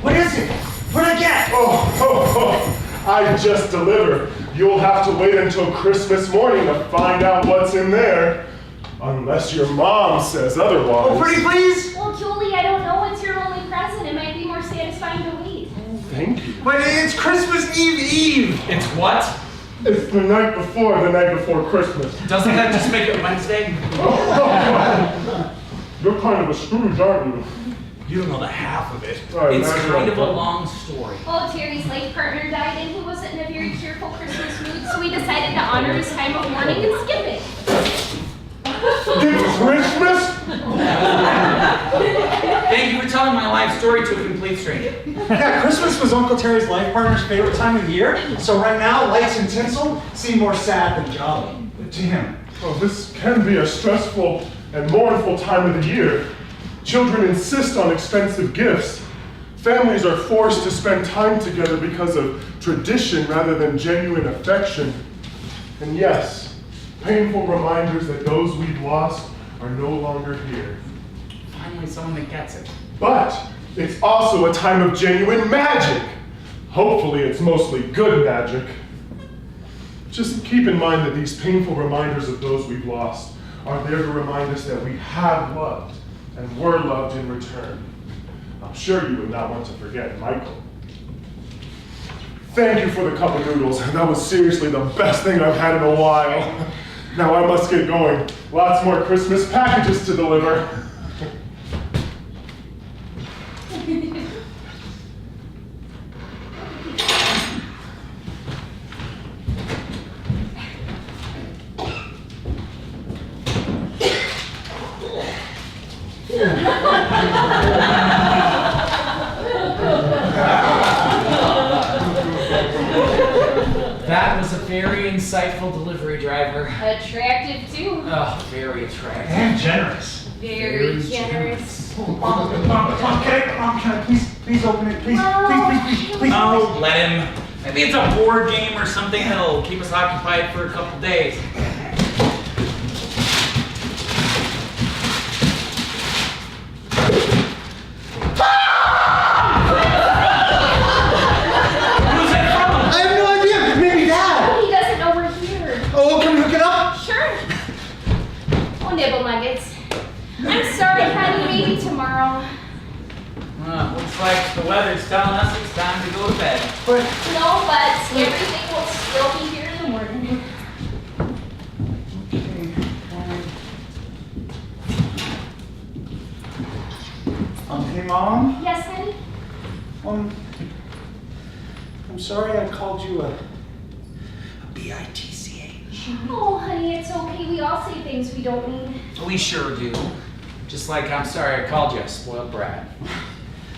What is it? What'd I get? I just delivered. You'll have to wait until Christmas morning to find out what's in there. Unless your mom says otherwise. Oh, pretty please? Well, Julie, I don't know. It's your only present. It might be more satisfying to wait. Thank you. But it's Christmas Eve. It's what? It's the night before Christmas. Doesn't that just make it Wednesday? You're kind of a Scrooge, aren't you? You don't know the half of it. It's kind of a long story. Oh, Terry's life partner died and he wasn't in a very cheerful Christmas mood, so we decided to honor his time of mourning and skip it. It's Christmas? Thank you for telling my life story to a complete stranger. Yeah, Christmas was Uncle Terry's life partner's favorite time of the year. So right now, lights and tinsel seem more sad than jolly. To him. Well, this can be a stressful and mournful time of the year. Children insist on expensive gifts. Families are forced to spend time together because of tradition rather than genuine affection. And yes, painful reminders that those we've lost are no longer here. Finally, someone that gets it. But it's also a time of genuine magic. Hopefully it's mostly good magic. Just keep in mind that these painful reminders of those we've lost are there to remind us that we have loved and were loved in return. I'm sure you would not want to forget Michael. Thank you for the cup of noodles. That was seriously the best thing I've had in a while. Now I must get going. Lots more Christmas packages to deliver. That was a very insightful delivery driver. Attractive, too. Oh, very attractive. And generous. Very generous. Mom, can I please open it? Please. Oh, let him. Maybe it's a board game or something that'll keep us occupied for a couple days. I have no idea. Maybe Dad. Oh, he doesn't know we're here. Oh, can we hook it up? Sure. Oh, nibble nuggets. I'm sorry, honey. Maybe tomorrow. Looks like the weather's telling us it's time to go to bed. No, but everything will still be here in the morning. Hey, Mom. Yes, honey? I'm sorry I called you a B-I-T-C-H. Oh, honey, it's okay. We all say things we don't mean. We sure do. Just like I'm sorry I called you a spoiled brat.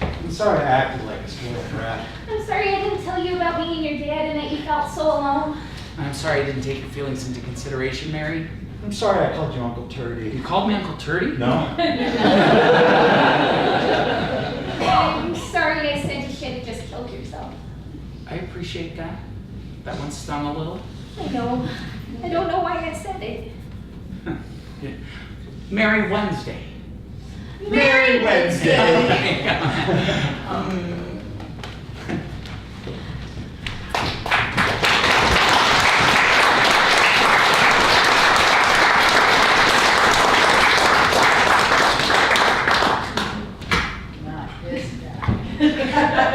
I'm sorry I acted like a spoiled brat. I'm sorry I didn't tell you about me and your dad and that you felt so alone. I'm sorry I didn't take your feelings into consideration, Mary. I'm sorry I called you Uncle Turdy. You called me Uncle Turdy? No. I'm sorry I said you should have just killed yourself. I appreciate that. That one stung a little. I know. I don't know why I said it. Merry Wednesday. Merry Wednesday. Not this guy. Yeah.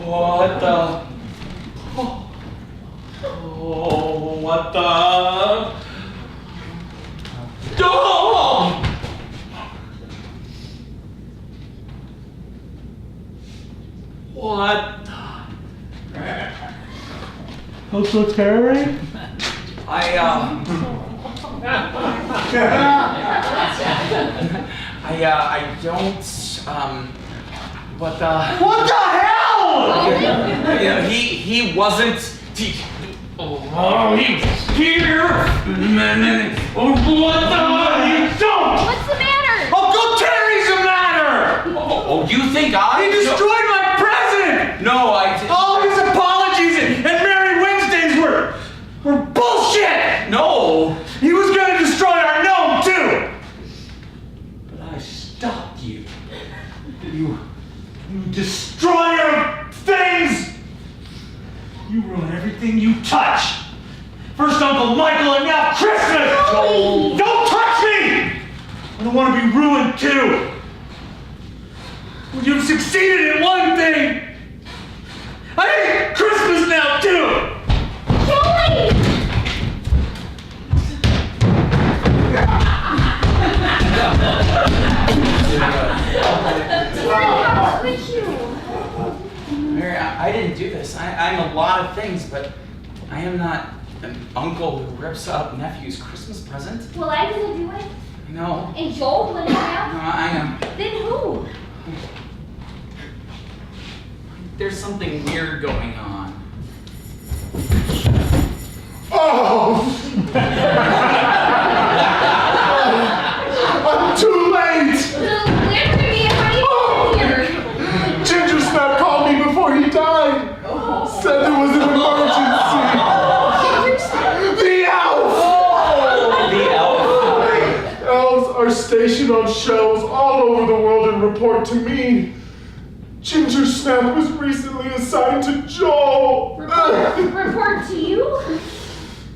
What the? Oh, what the? Oh! What? Oh, so Terry? I don't, what the? What the hell? Yeah, he wasn't, he was here. What the? You don't! What's the matter? Uncle Terry's the matter! Oh, you think I? He destroyed my present! No, I didn't. All his apologies and Merry Wednesdays were bullshit! No! He was gonna destroy our gnome too! But I stopped you. You destroyer of things! You ruin everything you touch! First Uncle Michael and now Christmas! No. Don't touch me! I don't want to be ruined too! Well, you've succeeded in one thing! I hate Christmas now too! Joey! How could you? Mary, I didn't do this. I'm a lot of things, but I am not an uncle who rips up nephew's Christmas present. Well, I didn't do it. I know. And Joel wouldn't No, have. I am. Then who? There's something weird going on. Oh! I'm too late! Where could he how do you get here? Ginger Snap called me before he died. Said there was an emergency. The elf! The elf? Elves are stationed on shelves all over the world and report to me. Ginger Snap was recently assigned to Joel. Report to you?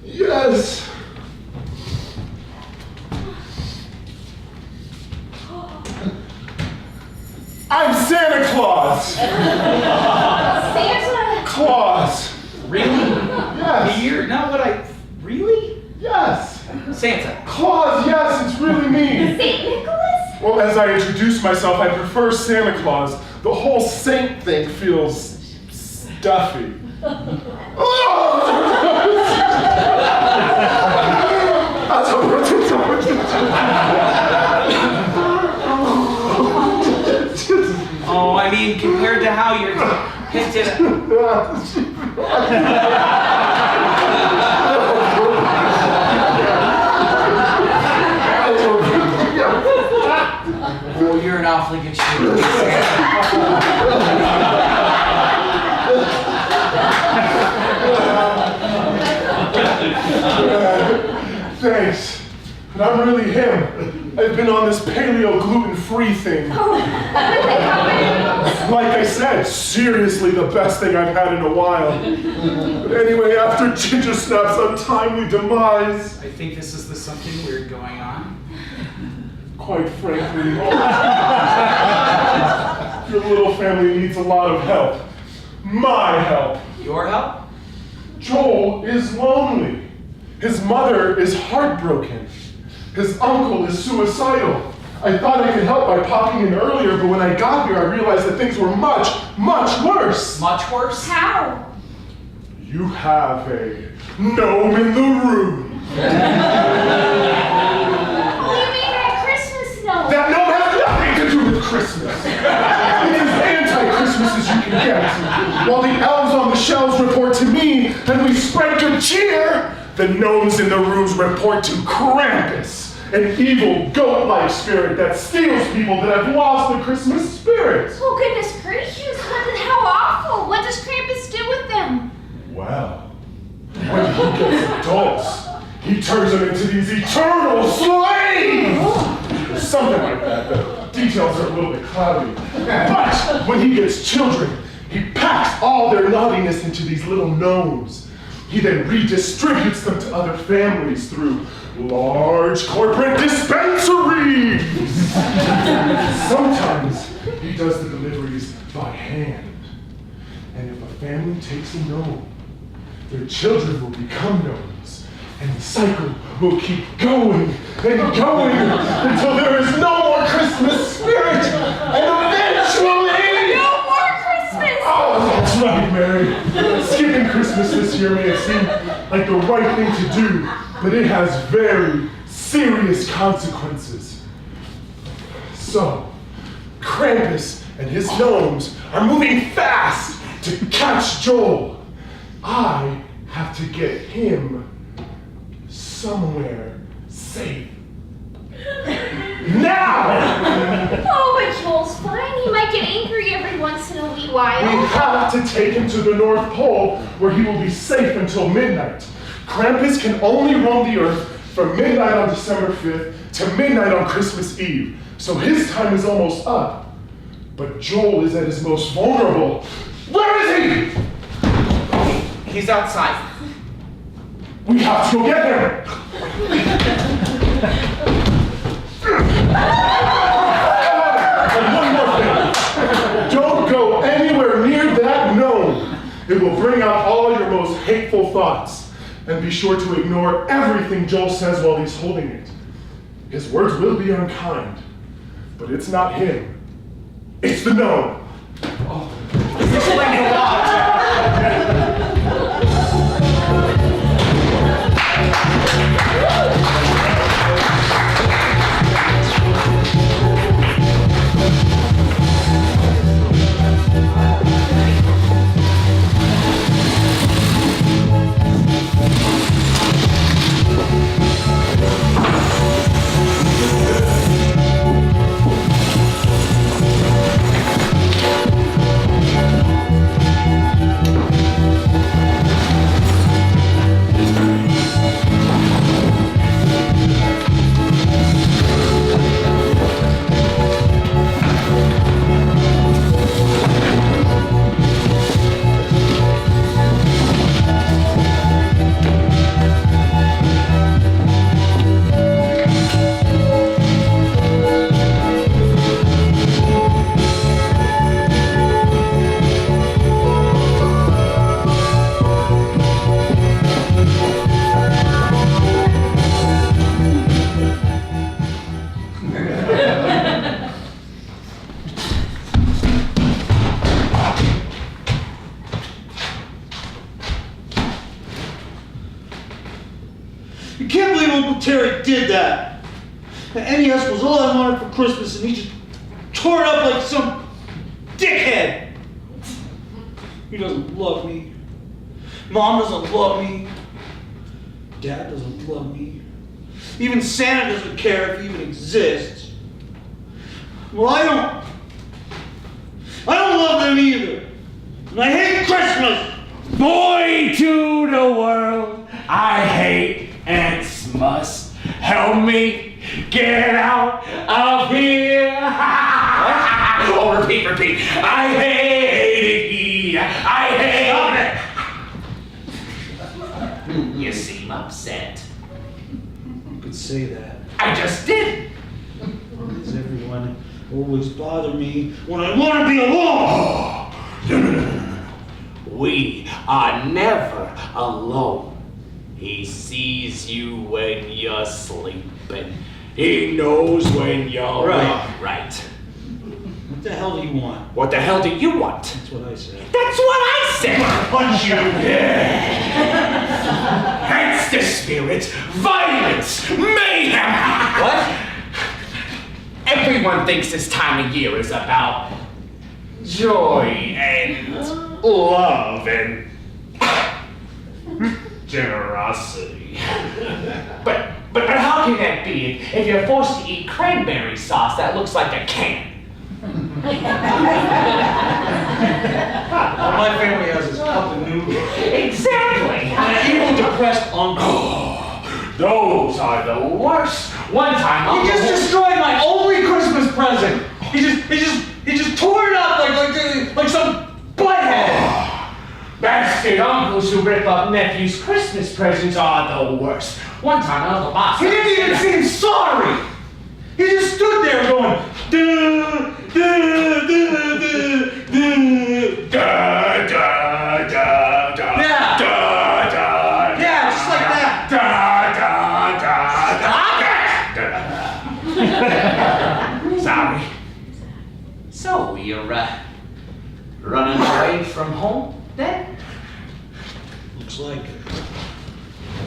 Yes. I'm Santa Claus. Santa? Claus. Really? Yes. You're not what I... Really? Yes. Santa. Claus, yes, it's really me. St. Nicholas? Well, as I introduce myself, I prefer Santa Claus. The whole saint thing feels stuffy. Oh, I mean, compared to how you're depicted. Oh, you're an awfully good shooter. Thanks. But I'm really him. I've been on this paleo gluten-free thing. Like I said, seriously the best thing I've had in a while. But anyway, after Ginger Snap's untimely demise, I think this is something weird going on. quite frankly, your little family needs a lot of help. My help. Your help? Joel is lonely. His mother is heartbroken. His uncle is suicidal. I thought I could help by popping in earlier, but when I got here, I realized that things were much, much worse. Much worse? How? You have a gnome in the room. Oh, you mean that Christmas gnome? That gnome has nothing to do with Christmas. It's as anti-Christmas as you can get. While the elves on the shelves report to me and we spread good cheer, the gnomes in the rooms report to Krampus, an evil goat-like spirit that steals people that have lost the Christmas spirit. Oh, goodness gracious. How awful. What does Krampus do with them? Well, when he gets adults, he turns them into these eternal slaves! Something like that. The details are a little bit cloudy. But when he gets children, he packs all their naughtiness into these little gnomes. He then redistributes them to other families through large corporate dispensaries. Sometimes he does the deliveries by hand. And if a family takes a gnome, their children will become gnomes. And the cycle will keep going and going until there is no more Christmas spirit. And eventually... No more Christmas! Oh, that's right, Mary. Skipping Christmas this year may have seemed like the right thing to do, but it has very serious consequences. So, Krampus and his gnomes are moving fast to catch Joel. I have to get him somewhere safe. Now! Oh, but Joel's fine. He might get angry every once in a wee while. We have to take him to the North Pole, where he will be safe until midnight. Krampus can only roam the earth from midnight on December 5th to midnight on Christmas Eve, so his time is almost up. But Joel is at his most vulnerable. Where is he? He's outside. We have to go get him! And one more thing. Don't go anywhere near that gnome. It will bring out all your most hateful thoughts. And be sure to ignore everything Joel says while he's holding it. His words will be unkind, but it's not him. It's the gnome. Oh. This is like a lot. You can't believe Uncle Terry did that. The NES was all I wanted for Christmas, and he just tore it up like some dickhead. He doesn't love me. Mom doesn't love me. Dad doesn't love me. Even Santa doesn't care if he even exists. Well, I don't love them either. And I hate Christmas. Boy to the world, I hate Xmas. Help me get out of here. Oh, repeat. I hate it. I hate it. You seem upset. You could say that. I just did. Why does everyone always bother me when I want to be alone? No. We are never alone. He sees you when you're sleeping. He knows when you're right. What the hell do you want? What the hell do you want? That's what I said. That's what I said! Punch you! That's the spirit! Violence! Mayhem! What? Everyone thinks this time of year is about joy and love and generosity. But how can that be if you're forced to eat cranberry sauce that looks like a can? All my family has is cup of noodles. Exactly! And an evil, depressed uncle. Those are the worst. One time, He just destroyed my only Christmas present. He just tore it up like some butthead. Bastard uncles who rip up nephews' Christmas presents are the worst. One time, Uncle Boss. He didn't even seem sorry. He just stood there going, duh, duh, duh, duh, duh. Yeah, just like that. Sorry. So you're running away from home then? Looks like it.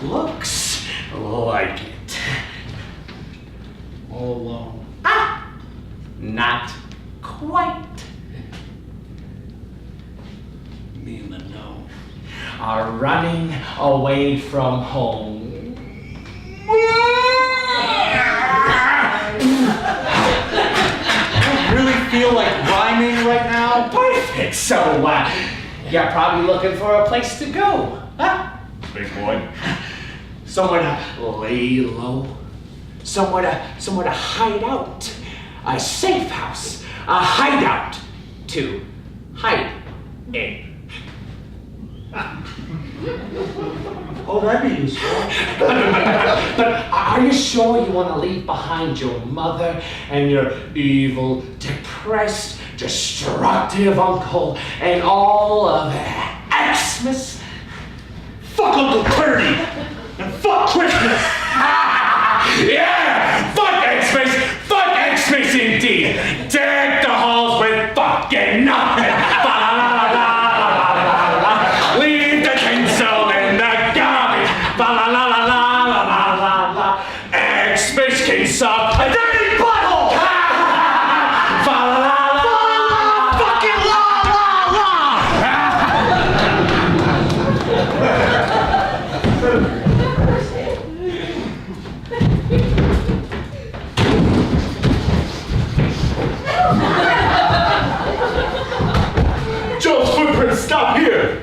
Looks like it. All alone. Not quite. Me and the gnome. Are running away from home. Really feel like rhyming right now? Perfect. So, you're probably looking for a place to go, huh? Big boy. Somewhere to lay low. Somewhere to hide out. A safe house. A hideout to hide in. Oh, that'd be useful. But are you sure you want to leave behind your mother and your evil, depressed, destructive uncle and all of Xmas? Fuck Uncle Purdy! And fuck Christmas! Yeah! Fuck Xmas! Fuck Xmas indeed! Deck the halls with fucking nothing! Leave the tinsel in the garbage! Xmas can suck a dirty butthole! Fucking la la Joe's footprints stop here.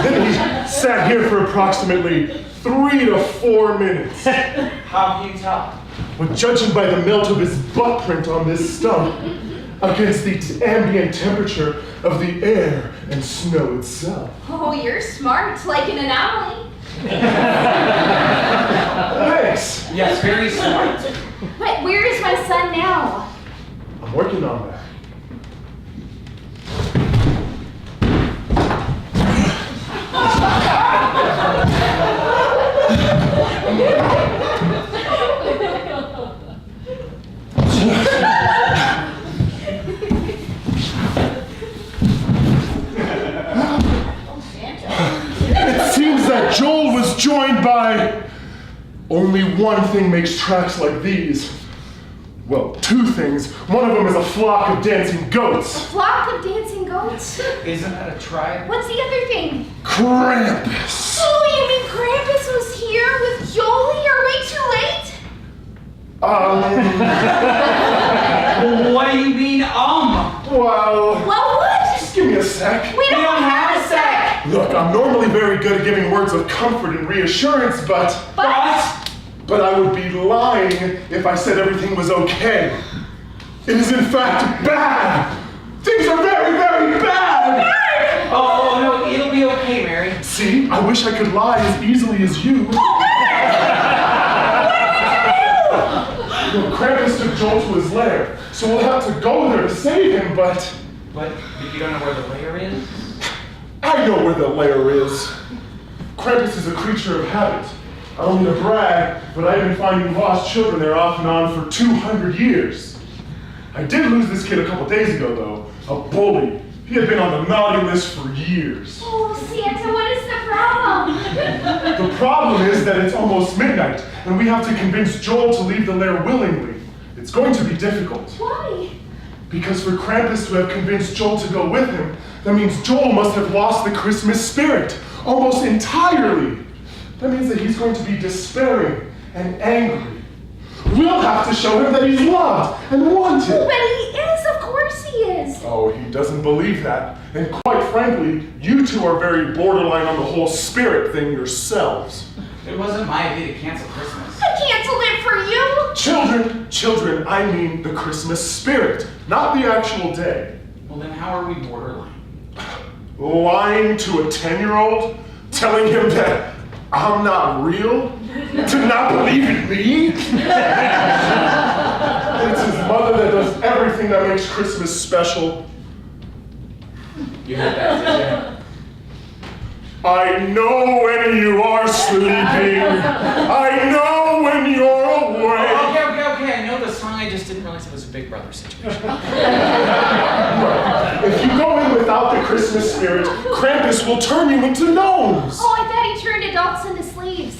Then he sat here for approximately 3 to 4 minutes. How can you tell? Well, judging by the melt of his butt print on this stump, against the ambient temperature of the air and snow itself. Oh, you're smart, like an anomaly. Thanks. Yes, very smart. But where is my son now? I'm working on that. Only one thing makes tracks like these. Well, two things. One of them is a flock of dancing goats. A flock of dancing goats? Isn't that a tribe? What's the other thing? Krampus. Oh, you mean Krampus was here with Yoli? Are we too late? What do you mean, Well, Well, what? just give me a sec. We don't have a sec. Look, I'm normally very good at giving words of comfort and reassurance, but I would be lying if I said everything was okay. It is in fact bad. Things are very, very bad. Oh, no, it'll be okay, Mary. See, I wish I could lie as easily as you. Well, Krampus took Joel to his lair, so we'll have to go there to save him, but You don't know where the lair is? I know where the lair is. Krampus is a creature of habit. I don't mean to brag, but I've been finding lost children there off and on for 200 years. I did lose this kid a couple days ago, though. A bully. He had been on the naughty list for years. Oh, Santa, what is the problem? The problem is that it's almost midnight, and we have to convince Joel to leave the lair willingly. It's going to be difficult. Why? Because for Krampus to have convinced Joel to go with him, that means Joel must have lost the Christmas spirit, almost entirely. That means that he's going to be despairing and angry. We'll have to show him that he's loved and wanted. But he is, of course he is. Oh, he doesn't believe that. And quite frankly, you two are very borderline on the whole spirit thing yourselves. It wasn't my idea to cancel Christmas. I canceled it for you. Children, I mean the Christmas spirit, not the actual day. Well, then how are we borderline? Lying to a 10-year-old? Telling him that I'm not real? To not believe in me? It's his mother that does everything that makes Christmas special. You heard that, did you? I know when you are sleeping. I know when you're awake. Okay, I know the song, I just didn't realize it was a Big Brother situation. If you go in without the Christmas spirit, Krampus will turn you into gnomes. Oh, I thought he turned adults into slaves.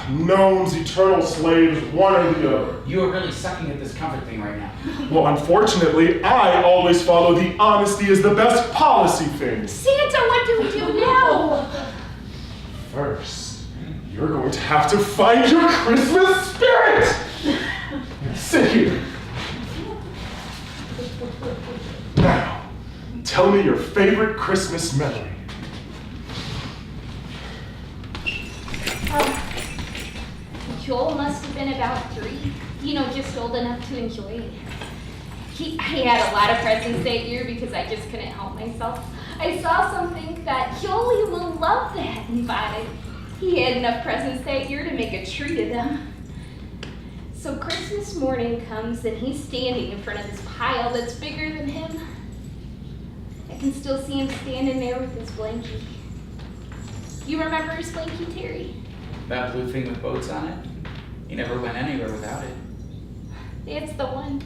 Gnomes, eternal slaves, one or the other. You are really sucking at this comfort thing right now. Well, unfortunately, I always follow the honesty is the best policy thing. Santa, what do we do now? First, you're going to have to find your Christmas spirit. Sit here. Now, tell me your favorite Christmas memory. Joel must have been about 3. You know, just old enough to enjoy it. I had a lot of presents that year because I just couldn't help myself. I saw something that Yoli will love that and bought it. He had enough presents that year to make a treat of them. So Christmas morning comes and he's standing in front of this pile that's bigger than him. I can still see him standing there with his blankie. You remember his blankie, Terry? That blue thing with boats on it? He never went anywhere without it. It's the one.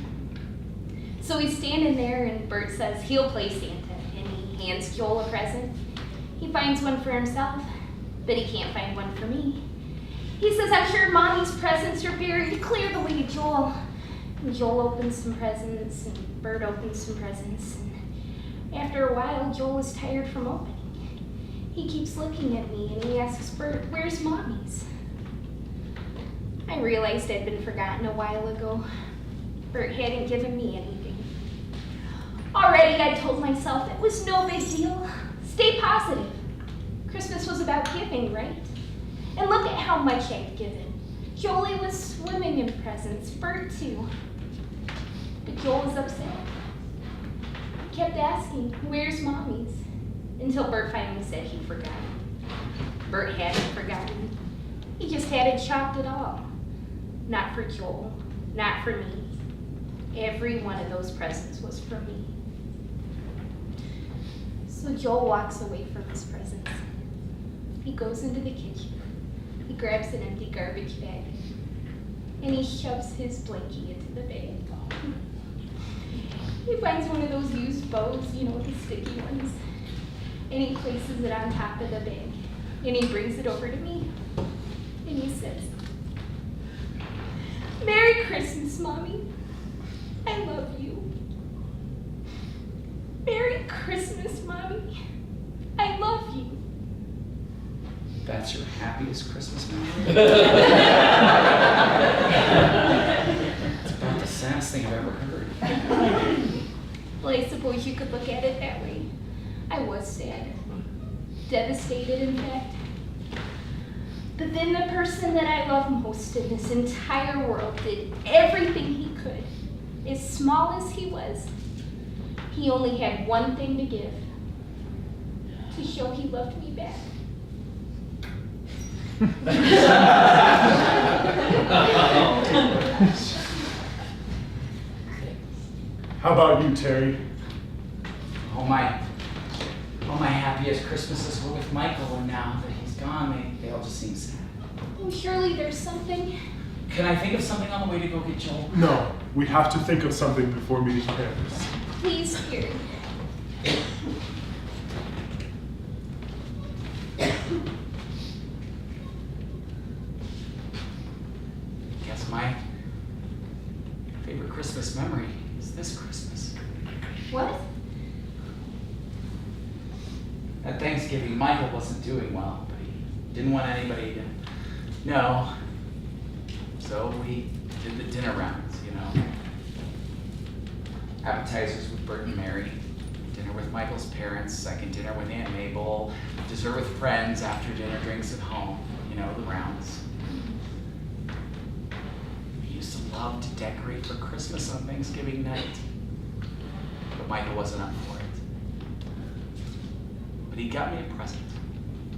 So he's standing there and Bert says he'll play Santa and he hands Joel a present. He finds one for himself, but he can't find one for me. He says, I'm sure Mommy's presents are buried clear the way to Joel. And Joel opens some presents and Bert opens some presents. And after a while, Joel is tired from opening. He keeps looking at me and he asks Bert, where's Mommy's? I realized I'd been forgotten a while ago. Bert hadn't given me anything. Already I told myself it was no big deal. Stay positive. Christmas was about giving, right? And look at how much I'd given. Jolie was swimming in presents, Bert too. But Joel was upset. He kept asking, where's Mommy's? Until Bert finally said he'd forgotten. Bert hadn't forgotten. He just hadn't shopped at all. Not for Joel, not for me. Every one of those presents was for me. So Joel walks away from his presents. He goes into the kitchen. He grabs an empty garbage bag. And he shoves his blankie into the bag. He finds one of those used bows, you know, the sticky ones. And he places it on top of the bag. And he brings it over to me. And he says, Merry Christmas, Mommy. I love you. Merry Christmas, Mommy. I love you. That's your happiest Christmas memory? It's about the saddest thing I've ever heard. Well, I suppose you could look at it that way. I was sad. Devastated, in fact. But then the person that I love most in this entire world did everything he could. As small as he was, he only had one thing to give. To show he loved me back. How about you, Terry? All my happiest Christmases were with Michael, and now that he's gone, they all just seem sad. Oh, surely there's something. Can I think of something on the way to go get Joel? No, we have to think of something before meeting parents. Please, Gary. Guess my favorite Christmas memory is this Christmas. What? At Thanksgiving, Michael wasn't doing well, but he didn't want anybody to know. So we did the dinner rounds, you know. Appetizers with Bert and Mary, dinner with Michael's parents, second dinner with Aunt Mabel, dessert with friends, after dinner drinks at home, you know, the rounds. We used to love to decorate for Christmas on Thanksgiving night, but Michael wasn't up for it. But he got me a present.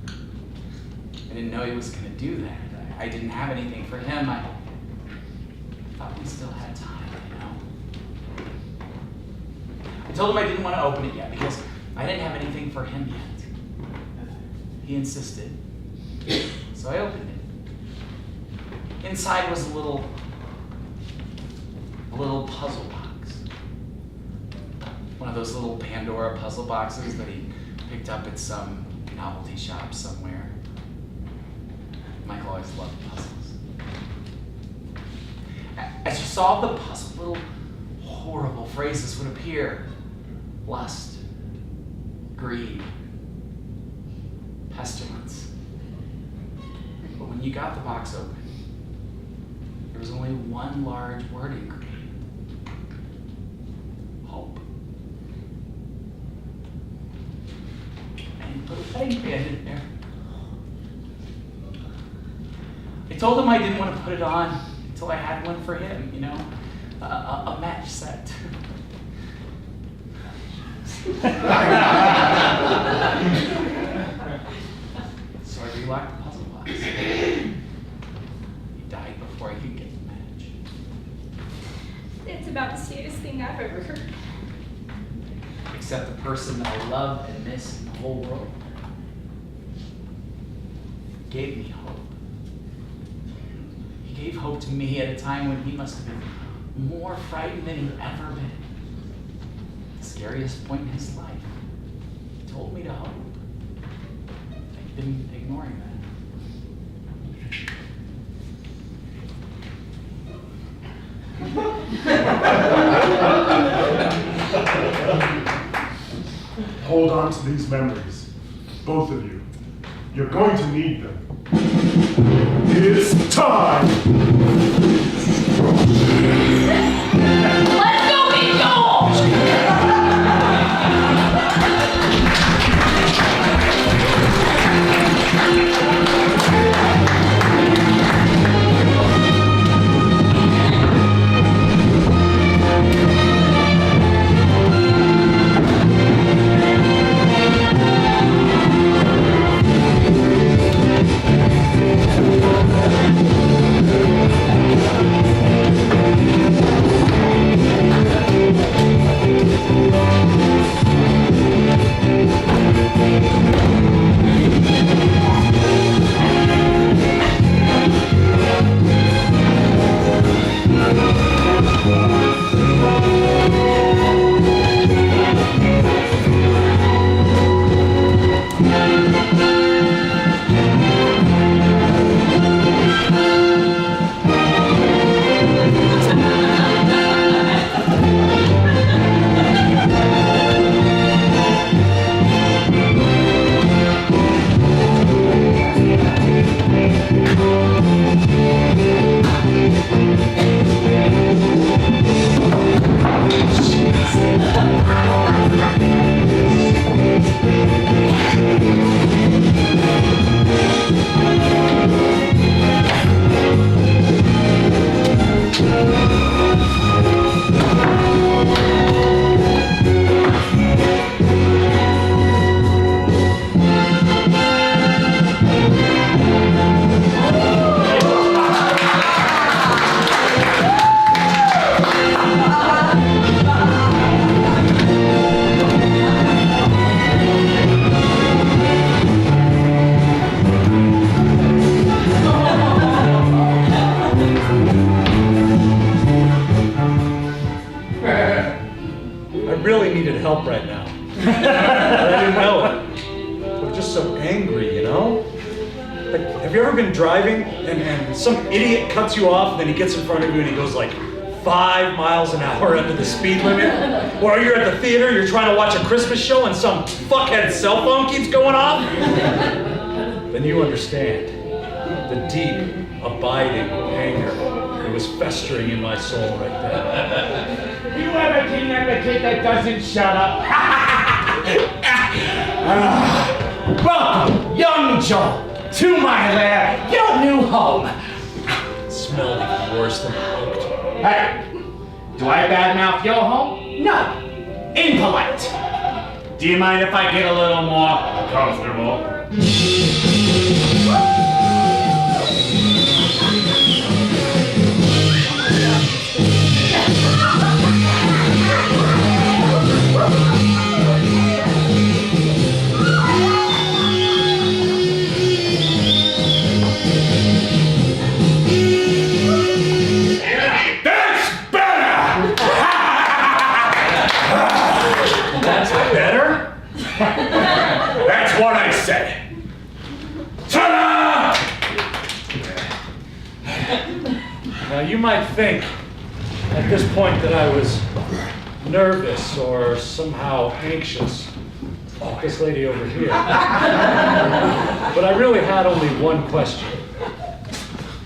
I didn't know he was gonna do that. I didn't have anything for him. I thought we still had time, you know? I told him I didn't want to open it yet because I didn't have anything for him yet. He insisted, so I opened it. Inside was a little puzzle box. One of those little Pandora puzzle boxes that he picked up at some novelty shop somewhere. Michael always loved puzzles. As you solved the puzzle, little horrible phrases would appear. Lust, greed, pestilence. But when you got the box open, there was only one large word ingredient. Hope. And you put a wedding band in there. I told him I didn't want to put it on until I had one for him, you know, a match set. So I relocked the puzzle box. He died before I could get the match. It's about the saddest thing I've ever heard. Except the person that I love and miss in the whole world gave me hope. He gave hope to me at a time when he must have been more frightened than he'd ever been. The scariest point in his life. He told me to hope. I've been ignoring that. Hold on to these memories, both of you. You're going to need them. It's time! Let's go get Joel! really needed help right now. But I didn't know it. I'm just so angry, you know? Like, have you ever been driving and some idiot cuts you off and then he gets in front of you and he goes like 5 miles an hour under the speed limit? Or you're at the theater, you're trying to watch a Christmas show and some fuckhead's cell phone keeps going off? Then you understand the deep, abiding anger that was festering in my soul right there. You ever kidnap a kid that doesn't shut up? Welcome, young Joe, to my lair, your new home. It smelled even worse than cooked. Hey, do I badmouth your home? No. Impolite. Do you mind if I get a little more comfortable? That's what I said. Ta-da! Now you might think at this point that I was nervous or somehow anxious, like this lady over here. But I really had only one question.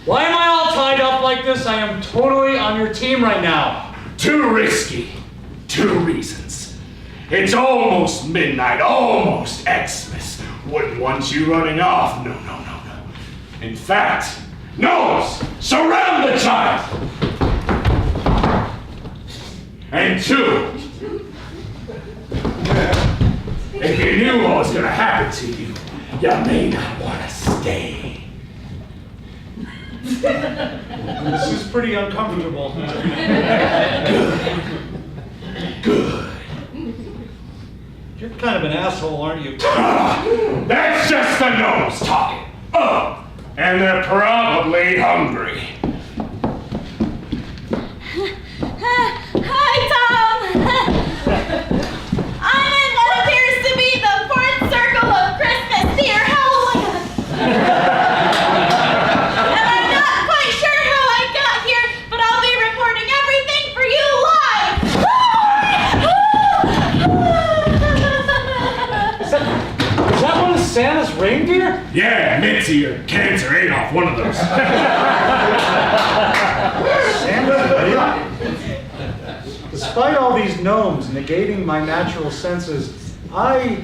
Why am I all tied up like this? I am totally on your team right now. Too risky. 2 reasons. It's almost midnight, almost Xmas. Wouldn't want you running off. No. In fact, Gnomes, surround the child. And 2, if you knew what was going to happen to you, you may not want to stay. This is pretty uncomfortable. Good. You're kind of an asshole, aren't you? That's just the Gnomes talking. Oh, and they're probably hungry. Hi, Tom! I'm in what appears to be the 4th circle of Christmas to your Halloween. And I'm not quite sure how I got here, but I'll be reporting everything for you live. Is that one of Santa's reindeer? Yeah, Mitzi or Cancer ate off one of those. Santa's reindeer? Despite all these gnomes negating my natural senses, I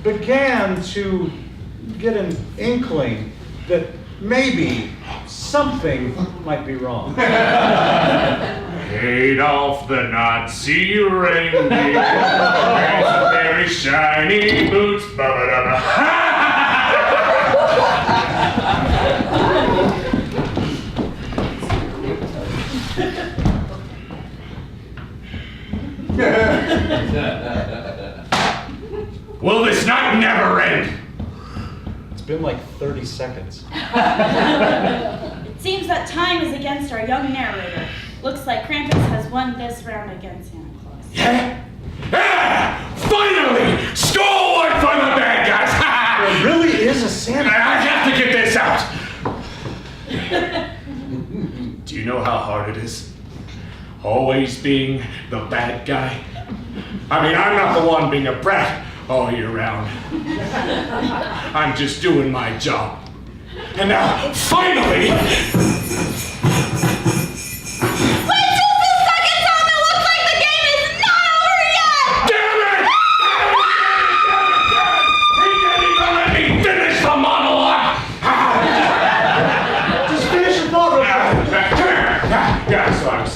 began to get an inkling that maybe something might be wrong. Adolf the Nazi reindeer, wears very shiny boots. Will this night never end? It's been like 30 seconds. It seems that time is against our young narrator. Looks like Krampus has won this round against Santa Claus. Yeah? Yeah! Finally! Score one for the bad guys! There really is a Santa. I have to get this out! Do you know how hard it is? Always being the bad guy? I mean, I'm not the one being a brat all year round. I'm just doing my job. And now, finally...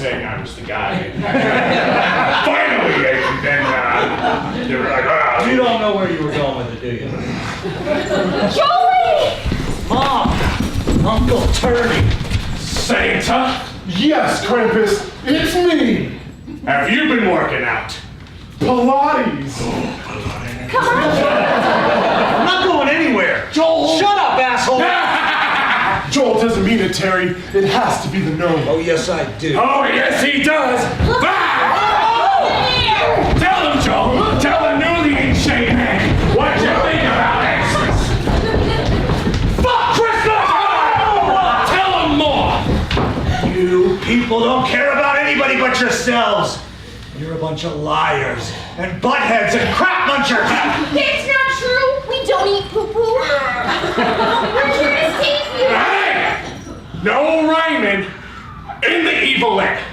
I was the guy. Finally, and then they were like, You don't know where you were going with it, do you? Joey! Mom! Uncle Turdy! Santa, Yes, Krampus, it's me, have you been working out? Pilates. I'm not going anywhere! Joel. Shut up, asshole! Joel doesn't mean it, Terry. It has to be the gnome. Oh, yes, I do. Oh, yes, he does. Tell You're a bunch of liars and buttheads and crap munchers! It's not true. We don't eat poo-poo. We're here to save you. Hey! No rhyming in the evil land.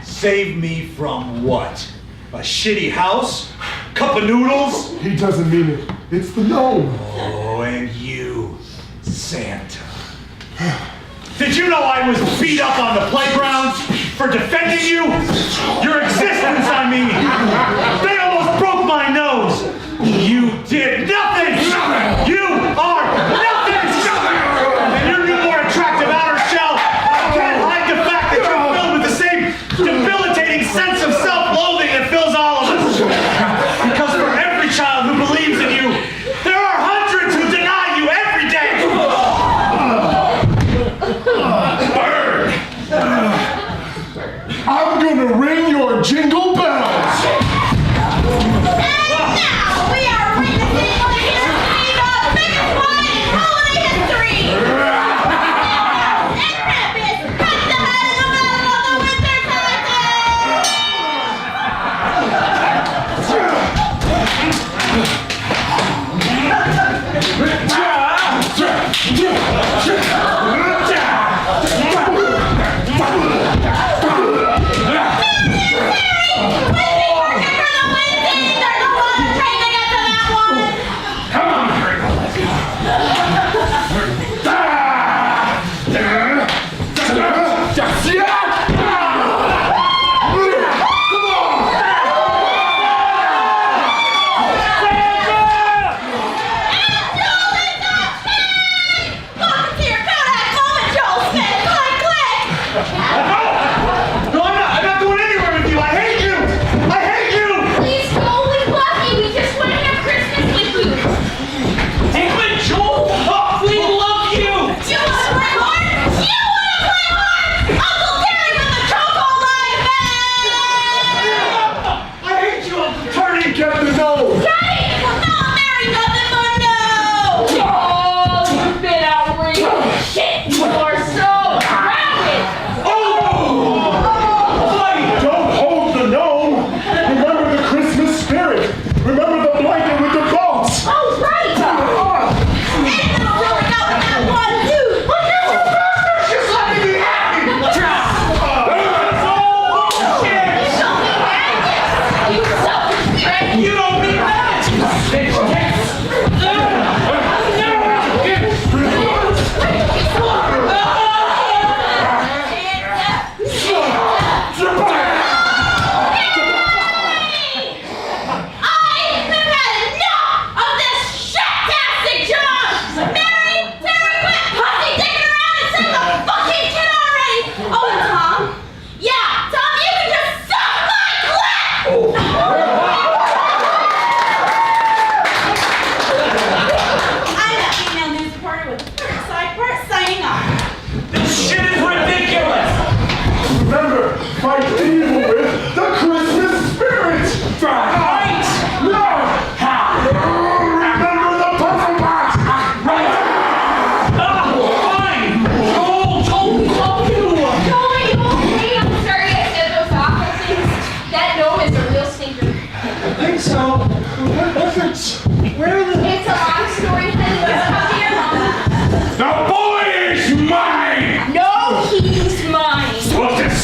Save me from what? A shitty house? Cup of noodles? He doesn't mean it. It's the gnome. Oh, and you, Santa. Did you know I was beat up on the playgrounds for defending you? Your existence, I mean. They almost broke my nose. You did nothing. You are nothing. And your new, more attractive outer shell can't hide the fact that you're filled with the same debilitating sense of self-loathing that fills all of us. Because for every child who believes in you, there are hundreds who deny you every day. Bird! I'm gonna ring your jingle bells! And now we are witnessing what appears to be the biggest one in holiday history! And Krampus cuts the head of the Battle of the Winter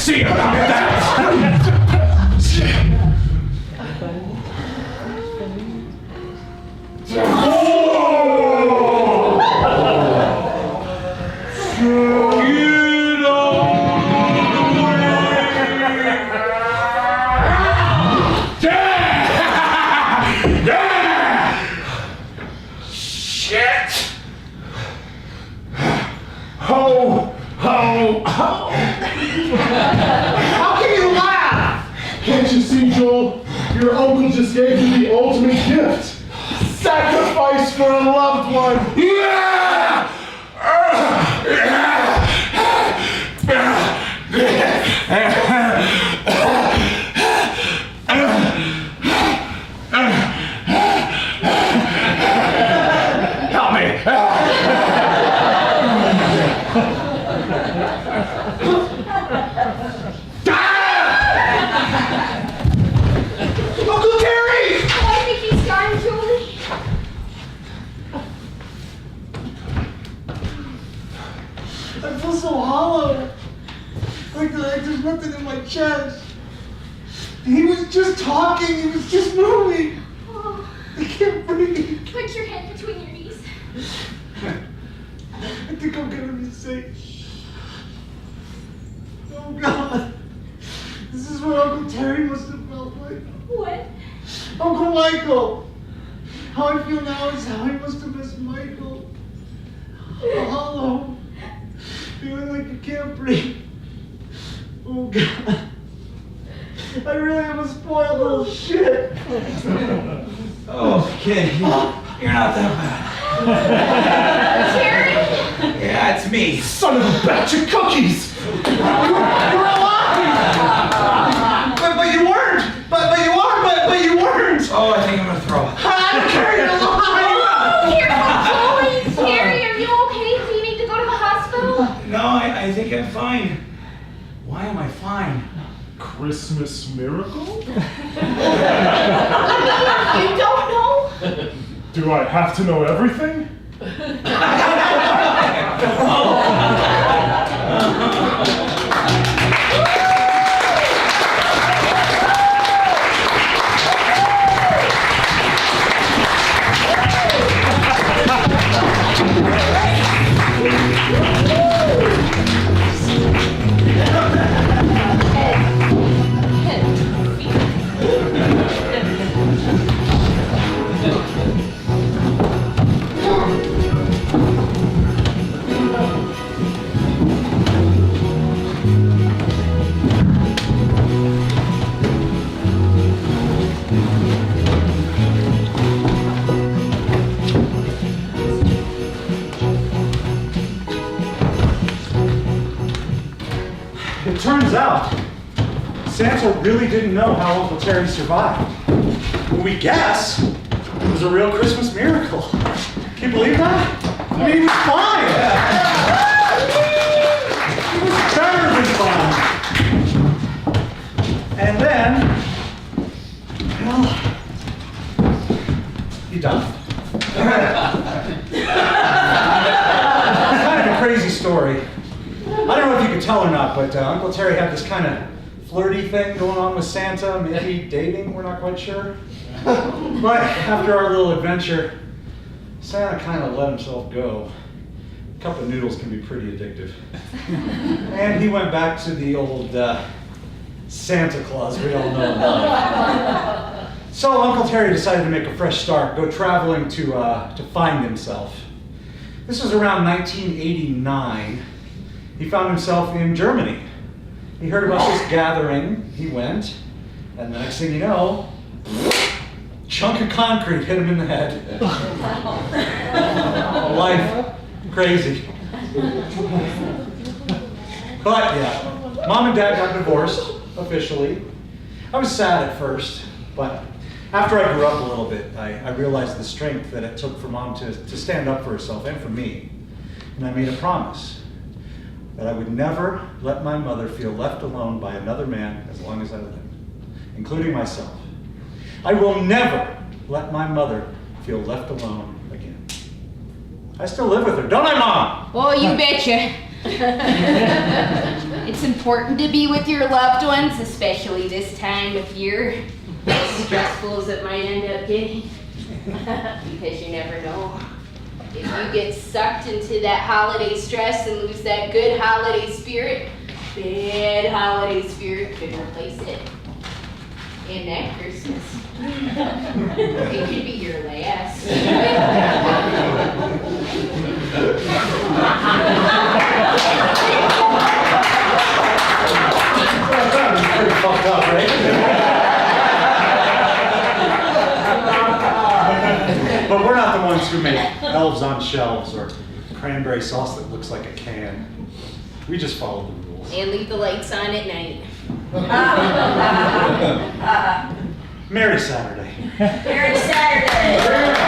see about that. How can you laugh? Can't you see, Joel? Your uncle just gave you the ultimate gift. Sacrifice for a loved one. Help me. He was just talking. He was just moving. Oh, I can't breathe. put your head between your knees. I think I'm gonna be sick. Oh God. This is what Uncle Terry must have felt like. What? Uncle Michael. How I feel now is how I must have missed Michael. Hollow. Feeling like you can't breathe. Oh God. I really am a spoiled little shit. Oh, kid, you're not that bad. Terry? Yeah, it's me. Son of a batch of cookies! You're alive! But you weren't! But you are! But you weren't! Oh, I think I'm gonna throw up. I don't care, you're alive! Careful, please. Terry, are you okay? Do you need to go to the hospital? No, I think I'm fine. Why am I fine? Christmas miracle? You don't know? Do I have to know everything? It turns out, Santa really didn't know how Uncle Terry survived. Well, we guess it was a real Christmas miracle. Can you believe that? I mean, he was fine. He was better than fine. And then, well, he died. It's kind of a crazy story. I don't know if you could tell or not, but Uncle Terry had this kind of flirty thing going on with Santa, maybe dating, we're not quite sure. But after our little adventure, Santa kind of let himself go. A cup of noodles can be pretty addictive. And he went back to the old Santa Claus we all know. So Uncle Terry decided to make a fresh start, go traveling to find himself. This was around 1989. He found himself in Germany. He heard about this gathering, he went, and the next thing you know, chunk of concrete hit him in the head. Life, crazy. But yeah, Mom and Dad got divorced, officially. I was sad at first, but after I grew up a little bit, I realized the strength that it took for Mom to stand up for herself and for me. And I made a promise that I would never let my mother feel left alone by another man as long as I live, including myself. I will never let my mother feel left alone again. I still live with her, don't I, Mom? Oh, you betcha. It's important to be with your loved ones, especially this time of year. As stressful as it might end up getting. Because you never know. If you get sucked into that holiday stress and lose that good holiday spirit, bad holiday spirit could replace it. And that Christmas, it could be your last. Pretty fucked up, right? But we're not the ones who make elves on shelves or cranberry sauce that looks like a can. We just follow the rules. And leave the lights on at night. Merry Saturday. Merry Saturday.